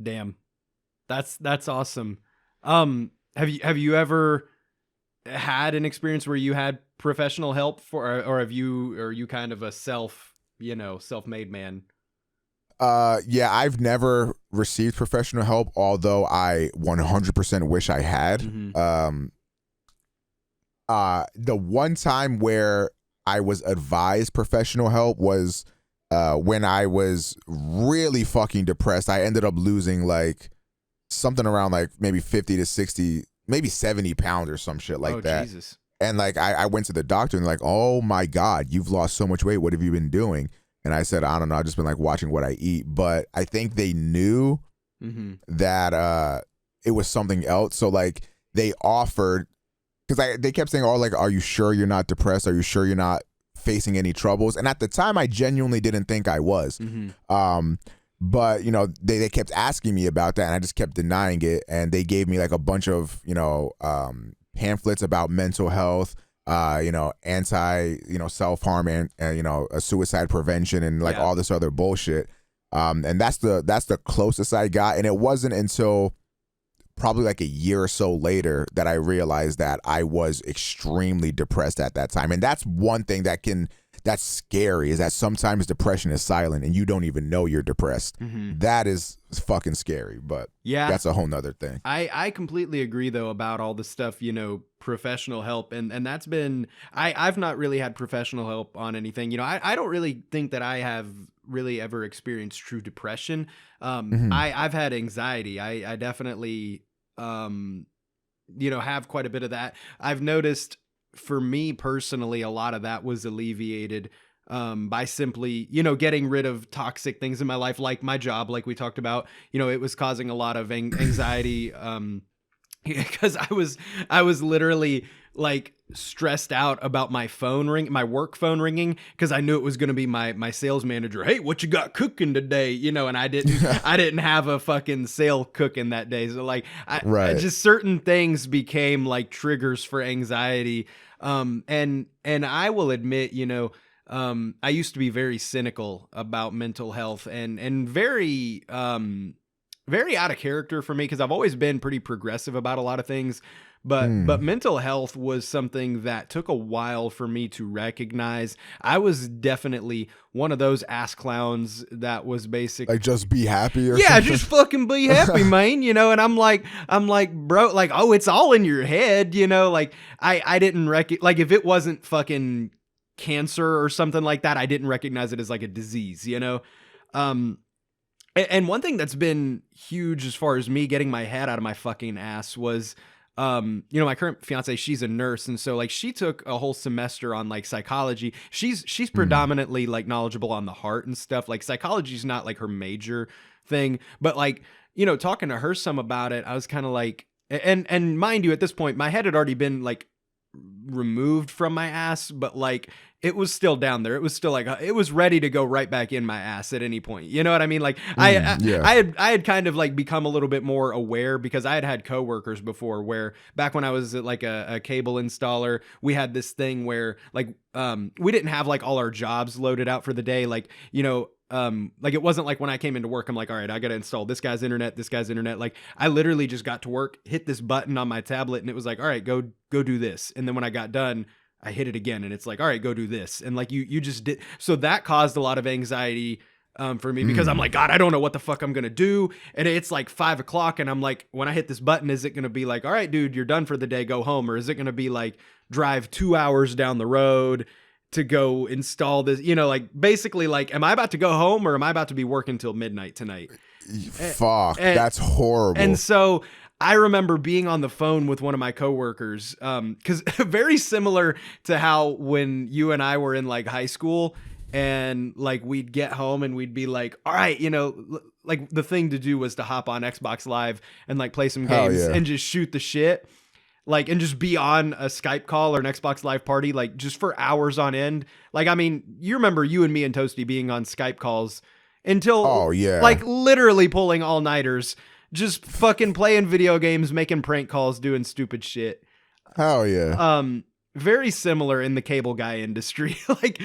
Damn. That's awesome. Have you ever had an experience where you had professional help or are you kind of a self-made man? Yeah, I've never received professional help, although I 100% wish I had. Mm-hmm. The one time where I was advised professional help was when I was really fucking depressed. I ended up losing like something around like maybe 50 to 60, maybe 70 pounds or some shit like that. Jesus. And like I went to the doctor and like, oh my God, you've lost so much weight. What have you been doing? And I said, I don't know. I've just been like watching what I eat. But I think they knew that it was something else. So like they offered, because they kept saying, oh, like, are you sure you're not depressed? Are you sure you're not facing any troubles? And at the time, I genuinely didn't think I was. But, you know, they kept asking me about that, and I just kept denying it. And they gave me like a bunch of, you know, pamphlets about mental health, you know, self-harm and you know, suicide prevention and like all this other bullshit. And that's the closest I got. And it wasn't until probably like a year or so later that I realized that I was extremely depressed at that time. And that's one thing that's scary, is that sometimes depression is silent and you don't even know you're depressed. That is fucking scary, but yeah, that's a whole nother thing. I completely agree though about all the stuff, you know, professional help. And that's been, I've not really had professional help on anything. You know, I don't really think that I have really ever experienced true depression. I've had anxiety. I definitely, you know, have quite a bit of that. I've noticed for me personally, a lot of that was alleviated by simply, you know, getting rid of toxic things in my life, like my job, like we talked about. You know, it was causing a lot of anxiety because I was literally like stressed out about my work phone ringing, because I knew it was going to be my sales manager. Hey, what you got cooking today? You know, and I didn't have a fucking sale cooking that day. So like, just certain things became like triggers for anxiety. And I will admit, you know, I used to be very cynical about mental health and very out of character for me, because I've always been pretty progressive about a lot of things. But mental health was something that took a while for me to recognize. I was definitely one of those ass clowns that was basically like, just be happy or something. Just fucking be happy, man. You know, and I'm like, bro, like, oh, it's all in your head. You know, like I didn't like, if it wasn't fucking cancer or something like that, I didn't recognize it as like a disease, you know? And one thing that's been huge as far as me getting my head out of my fucking ass was, you know, my current fiance, she's a nurse. And so like she took a whole semester on like psychology. She's predominantly like knowledgeable on the heart and stuff. Like psychology is not like her major thing, but like, you know, talking to her some about it, I was kind of like, and mind you, at this point, my head had already been like removed from my ass, but like it was still down there. It was still like it was ready to go right back in my ass at any point. You know what I mean? Like I had kind of like become a little bit more aware because I had coworkers before where back when I was at like a cable installer, we had this thing where like we didn't have like all our jobs loaded out for the day. Like, you know, like it wasn't like when I came into work, I'm like, all right, I got to install this guy's internet. Like I literally just got to work, hit this button on my tablet and it was like, all right, go do this. And then when I got done, I hit it again and it's like, all right, go do this. And like you just did. So that caused a lot of anxiety for me because I'm like, God, I don't know what the fuck I'm going to do. And it's like 5 o'clock. And I'm like, when I hit this button, is it going to be like, all right, dude, you're done for the day, go home? Or is it going to be like drive 2 hours down the road to go install this, you know, like basically like, am I about to go home or am I about to be working till midnight tonight? Fuck, that's horrible. And so I remember being on the phone with one of my coworkers, because very similar to how when you and I were in like high school and like we'd get home and we'd be like, all right, you know, like the thing to do was to hop on Xbox Live and like play some games and just shoot the shit. Like, and just be on a Skype call or an Xbox Live party, like just for hours on end. Like, I mean, you remember you and me and Toasty being on Skype calls until like literally pulling all-nighters, just fucking playing video games, making prank calls, doing stupid shit. Hell yeah. Very similar in the cable guy industry. Like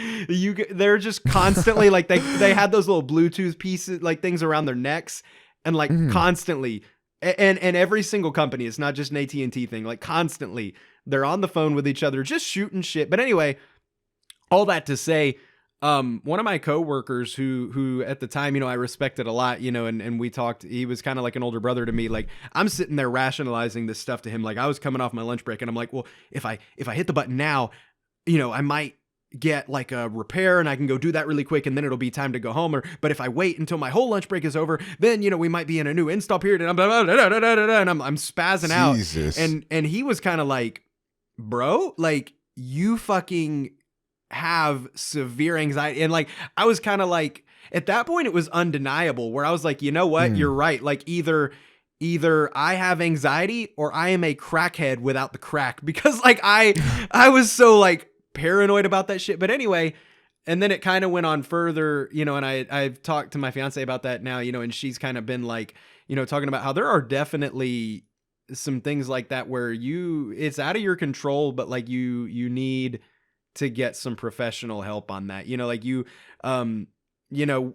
they're just constantly like they had those little Bluetooth pieces, like things around their necks and like constantly. And every single company, it's not just an AT&T thing, like constantly they're on the phone with each other, just shooting shit. But anyway, all that to say, one of my coworkers who at the time, you know, I respected a lot, you know, and we talked, he was kind of like an older brother to me. Like I'm sitting there rationalizing this stuff to him. Like I was coming off my lunch break and I'm like, well, if I hit the button now, you know, I might get like a repair and I can go do that really quick and then it'll be time to go home. But if I wait until my whole lunch break is over, then, you know, we might be in a new install period and I'm spazzing Jesus. out. And he was kind of like, bro, like you fucking have severe anxiety. And like, I was kind of like, at that point it was undeniable where I was like, you know what, you're right. Like either I have anxiety or I am a crackhead without the crack, because like I was so like paranoid about that shit. But anyway, and then it kind of went on further, you know, and I've talked to my fiance about that now, you know, and she's kind of been like, you know, talking about how there are definitely some things like that where it's out of your control, but like you need to get some professional help on that, you know, like you know,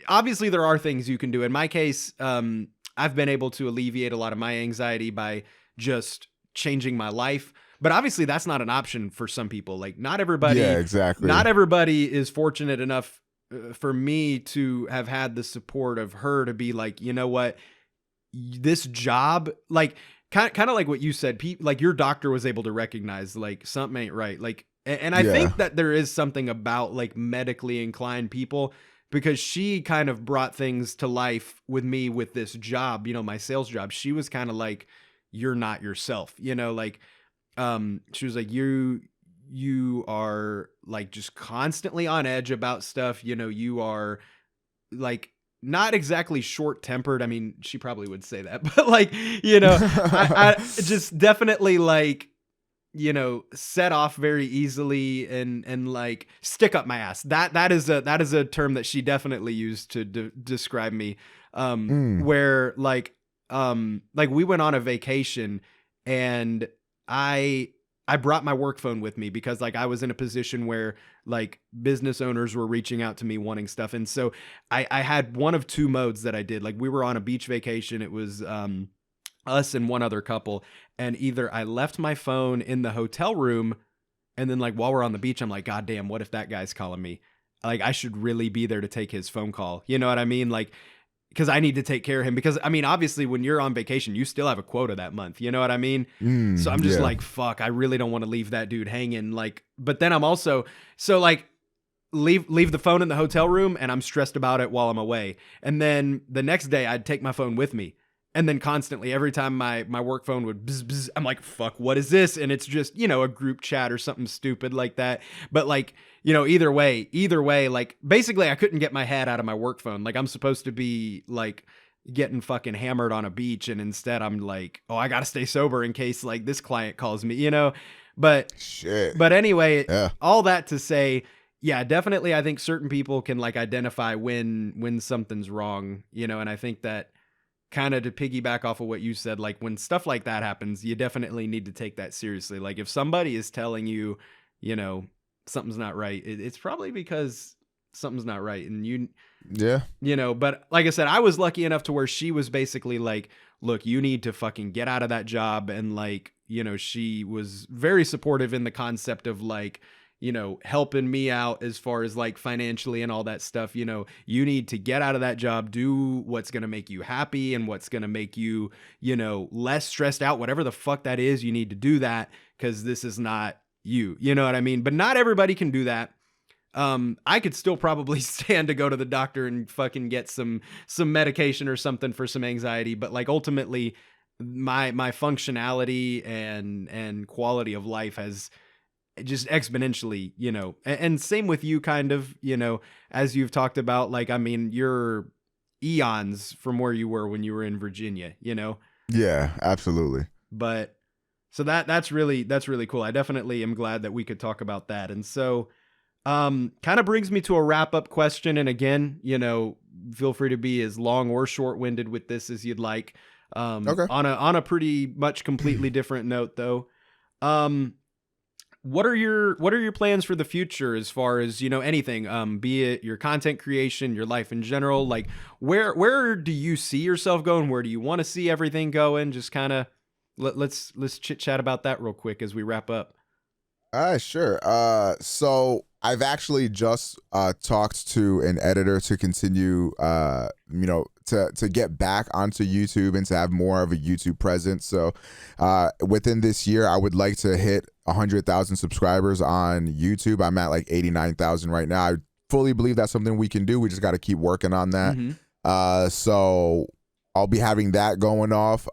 obviously there are things you can do. In my case, I've been able to alleviate a lot of my anxiety by just changing my life. But obviously that's not an option for some people. Like not everybody, not everybody is fortunate enough for me to have had the support of her to be like, you know what, this job, like kind of like what you said, like your doctor was able to recognize like something ain't right. Like, and I think that there is something about like medically inclined people, because she kind of brought things to life with me with this job, you know, my sales job. She was kind of like, you're not yourself, you know, like, she was like, you are like just constantly on edge about stuff. You know, you are like not exactly short tempered. I mean, she probably would say that, but like, you know, I just definitely like, you know, set off very easily and like stick up my ass. That is a term that she definitely used to describe me. Where like we went on a vacation and I brought my work phone with me because like I was in a position where like business owners were reaching out to me wanting stuff. And so I had one of two modes that I did. Like we were on a beach vacation. It was us and one other couple. And either I left my phone in the hotel room and then like while we're on the beach, I'm like, God damn, what if that guy's calling me? Like I should really be there to take his phone call. You know what I mean? Like, because I need to take care of him. Because I mean, obviously when you're on vacation, you still have a quota that month. You know what I mean? So I'm just like, fuck, I really don't want to leave that dude hanging. Like, but then I'm also, so like leave the phone in the hotel room and I'm stressed about it while I'm away. And then the next day I'd take my phone with me. And then constantly, every time my work phone would bzz, bzz, I'm like, fuck, what is this? And it's just, you know, a group chat or something stupid like that. But like, you know, either way, like basically I couldn't get my head out of my work phone. Like I'm supposed to be like getting fucking hammered on a beach. And instead I'm like, oh, I got to stay sober in case like this client calls me, you know? But Shit. but anyway, Yeah. all that to say, yeah, definitely I think certain people can like identify when something's wrong, and I think that kind of to piggyback off of what you said, like when stuff like that happens, you definitely need to take that seriously. Like if somebody is telling you, you know, something's not right, it's probably because something's not right. And Yeah. but like I said, I was lucky enough to where she was basically like, look, you need to fucking get out of that job. And like, she was very supportive in the concept of like, helping me out as far as like financially and all that stuff. You need to get out of that job, do what's going to make you happy and what's going to make you, less stressed out, whatever the fuck that is, you need to do that because this is not you. You know what I mean? But not everybody can do that. I could still probably stand to go to the doctor and fucking get some medication or something for some anxiety, but like ultimately my functionality and quality of life has just exponentially, and same with you kind of, as you've talked about, like, I mean, you're eons from where you were when you were in Virginia, Yeah, absolutely. but so that's really cool. I definitely am glad that we could talk about that. And so, kind of brings me to a wrap up question. And again, feel free to be as long or short winded with this as you'd like. Okay. On a pretty much completely different note though. What are your plans for the future as far as, anything, be it your content creation, your life in general, like where do you see yourself going? Where do you want to see everything going? Just kind of let's chit chat about that real quick as we wrap up. Sure. So I've actually just talked to an editor to continue, to get back onto YouTube and to have more of a YouTube presence. So within this year, I would like to hit 100,000 subscribers on YouTube. I'm at like 89,000 right now. I fully believe that's something we can do. We just got to keep working on that. Mm-hmm. So I'll be having that going off.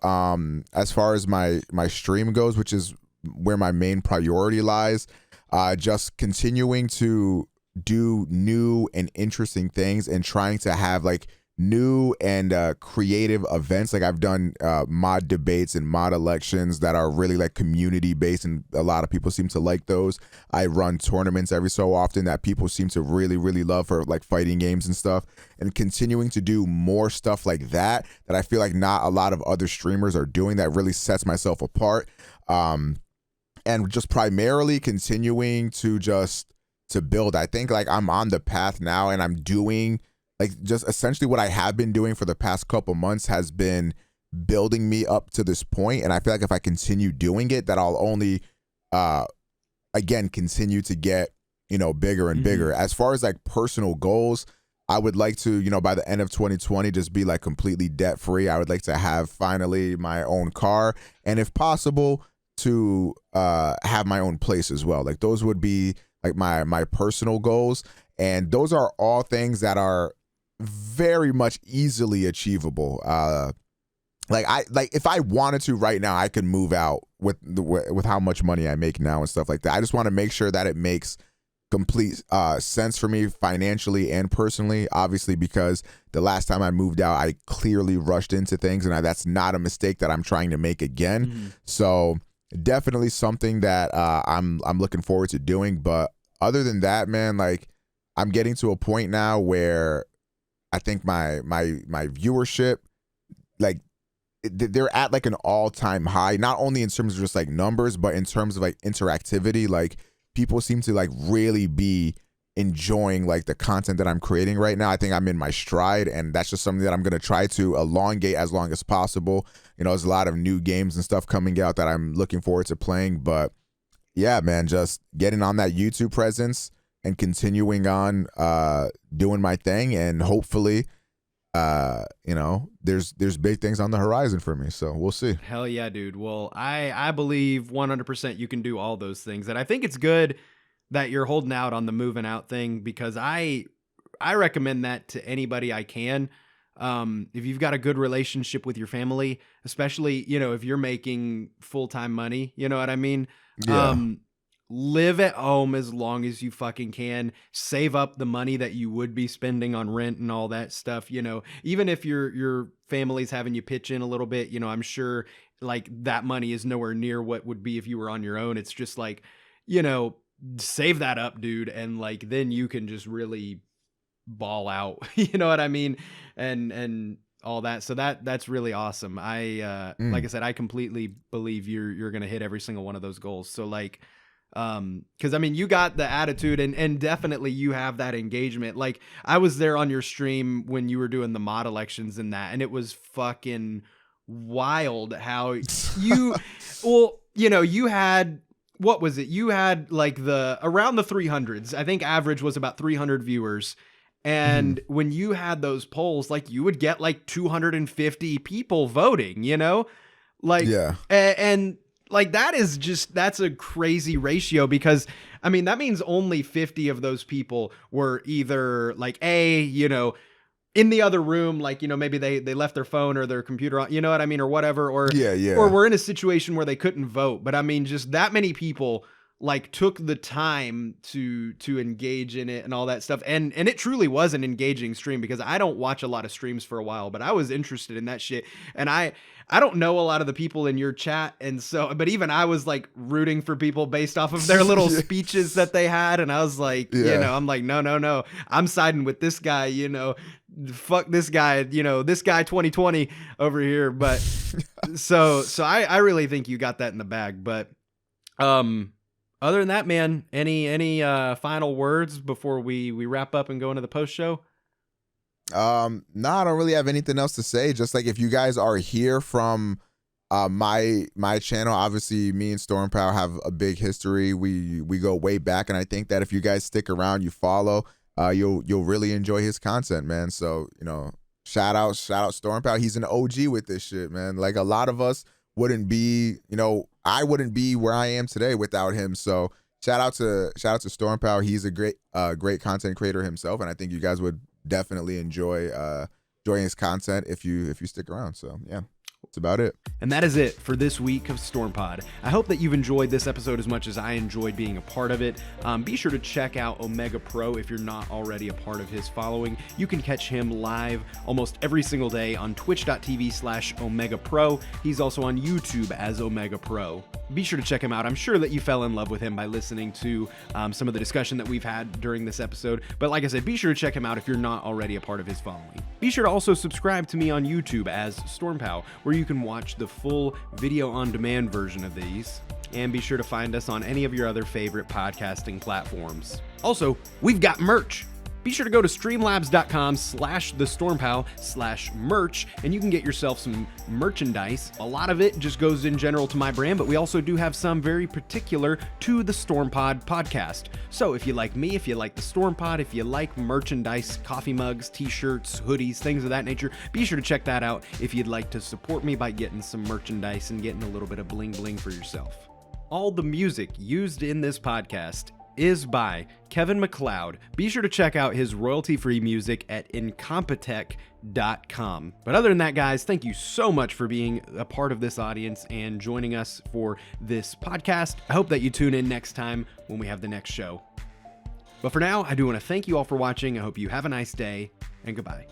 As far as my stream goes, which is where my main priority lies, just continuing to do new and interesting things and trying to have like new and creative events. Like I've done mod debates and mod elections that are really like community based, and a lot of people seem to like those. I run tournaments every so often that people seem to really love for like fighting games and stuff, and continuing to do more stuff like that I feel like not a lot of other streamers are doing, that really sets myself apart. And just primarily continuing to build. I think like I'm on the path now, and I'm doing like just essentially what I have been doing for the past couple months has been building me up to this point. And I feel like if I continue doing it, that I'll only again continue to get, bigger and bigger. As far as like personal goals, I would like to, by the end of 2020, just be like completely debt free. I would like to have finally my own car, and if possible, to have my own place as well. Like those would be like my personal goals, and those are all things that are very much easily achievable. Like if I wanted to right now, I could move out with how much money I make now and stuff like that. I just want to make sure that it makes complete sense for me financially and personally, obviously, because the last time I moved out, I clearly rushed into things, and that's not a mistake that I'm trying to make again. So definitely something that I'm looking forward to doing. But other than that, man, like I'm getting to a point now where I think my viewership, like they're at like an all-time high, not only in terms of just like numbers, but in terms of like interactivity. Like people seem to like really be enjoying like the content that I'm creating right now. I think I'm in my stride, and that's just something that I'm going to try to elongate as long as possible. There's a lot of new games and stuff coming out that I'm looking forward to playing. But yeah, man, just getting on that YouTube presence and continuing on doing my thing, and hopefully there's big things on the horizon for me, so we'll see. Hell yeah, dude. Well, I believe 100% you can do all those things, and I think it's good that you're holding out on the moving out thing, because I recommend that to anybody I can. If you've got a good relationship with your family, especially, if you're making full-time money, you know what I mean? Yeah. live at home as long as you fucking can. Save up the money that you would be spending on rent and all that stuff. You know, even if your family's having you pitch in a little bit, you know, I'm sure like that money is nowhere near what would be if you were on your own. It's just like, you know, save that up, dude. And like, then you can just really ball out, you know what I mean? And all that. So that's really awesome. Like I said, I completely believe you're going to hit every single one of those goals. So like, cause I mean, you got the attitude and definitely you have that engagement. Like I was there on your stream when you were doing the mod elections and that, and it was fucking wild how you, well, you know, you had, what was it? You had like around the 300s, I think average was about 300 viewers. And when you had those polls, like you would get like 250 people voting, you know, like, yeah. And like, that's a crazy ratio because I mean, that means only 50 of those people were either like, you know, in the other room, like, you know, maybe they left their phone or their computer on, you know what I mean? Or whatever, or we're in a situation where they couldn't vote. But I mean, just that many people like took the time to engage in it and all that stuff. And it truly was an engaging stream because I don't watch a lot of streams for a while, but I was interested in that shit. And I don't know a lot of the people in your chat. And so, but even I was like rooting for people based off of their little speeches that they had. And I was like, you know, I'm like, no, I'm siding with this guy, you know, fuck this guy, you know, this guy 2020 over here. But so I really think you got that in the bag. But, other than that, man, any final words before we wrap up and go into the post show? No, I don't really have anything else to say. Just like if you guys are here from my channel, obviously me and StormPow have a big history. We go way back, and I think that if you guys stick around, you follow, you'll really enjoy his content, man. So, you know, shout out StormPow. He's an OG with this shit, man. Like a lot of us wouldn't be, you know, I wouldn't be where I am today without him. So shout out to StormPow. He's a great content creator himself, and I think you guys would definitely enjoy his content if you stick around. So yeah, that's about it. And that is it for this week of StormPod. I hope that you've enjoyed this episode as much as I enjoyed being a part of it. Be sure to check out OmegaPro if you're not already a part of his following. You can catch him live almost every single day on twitch.tv/OmegaPro. He's also on YouTube as OmegaPro. Be sure to check him out. I'm sure that you fell in love with him by listening to some of the discussion that we've had during this episode. But like I said, be sure to check him out if you're not already a part of his following. Be sure to also subscribe to me on YouTube as StormPow, where you can watch the full video on demand version of these. And be sure to find us on any of your other favorite podcasting platforms. Also, we've got merch. Be sure to go to streamlabs.com/thestormpow/merch and you can get yourself some merchandise. A lot of it just goes in general to my brand, but we also do have some very particular to the StormPod podcast. So if you like me, if you like the StormPod, if you like merchandise, coffee mugs, t-shirts, hoodies, things of that nature, be sure to check that out if you'd like to support me by getting some merchandise and getting a little bit of bling bling for yourself. All the music used in this podcast is by Kevin MacLeod. Be sure to check out his royalty-free music at incompetech.com. But other than that, guys, thank you so much for being a part of this audience and joining us for this podcast. I hope that you tune in next time when we have the next show. But for now, I do want to thank you all for watching. I hope you have a nice day, and goodbye.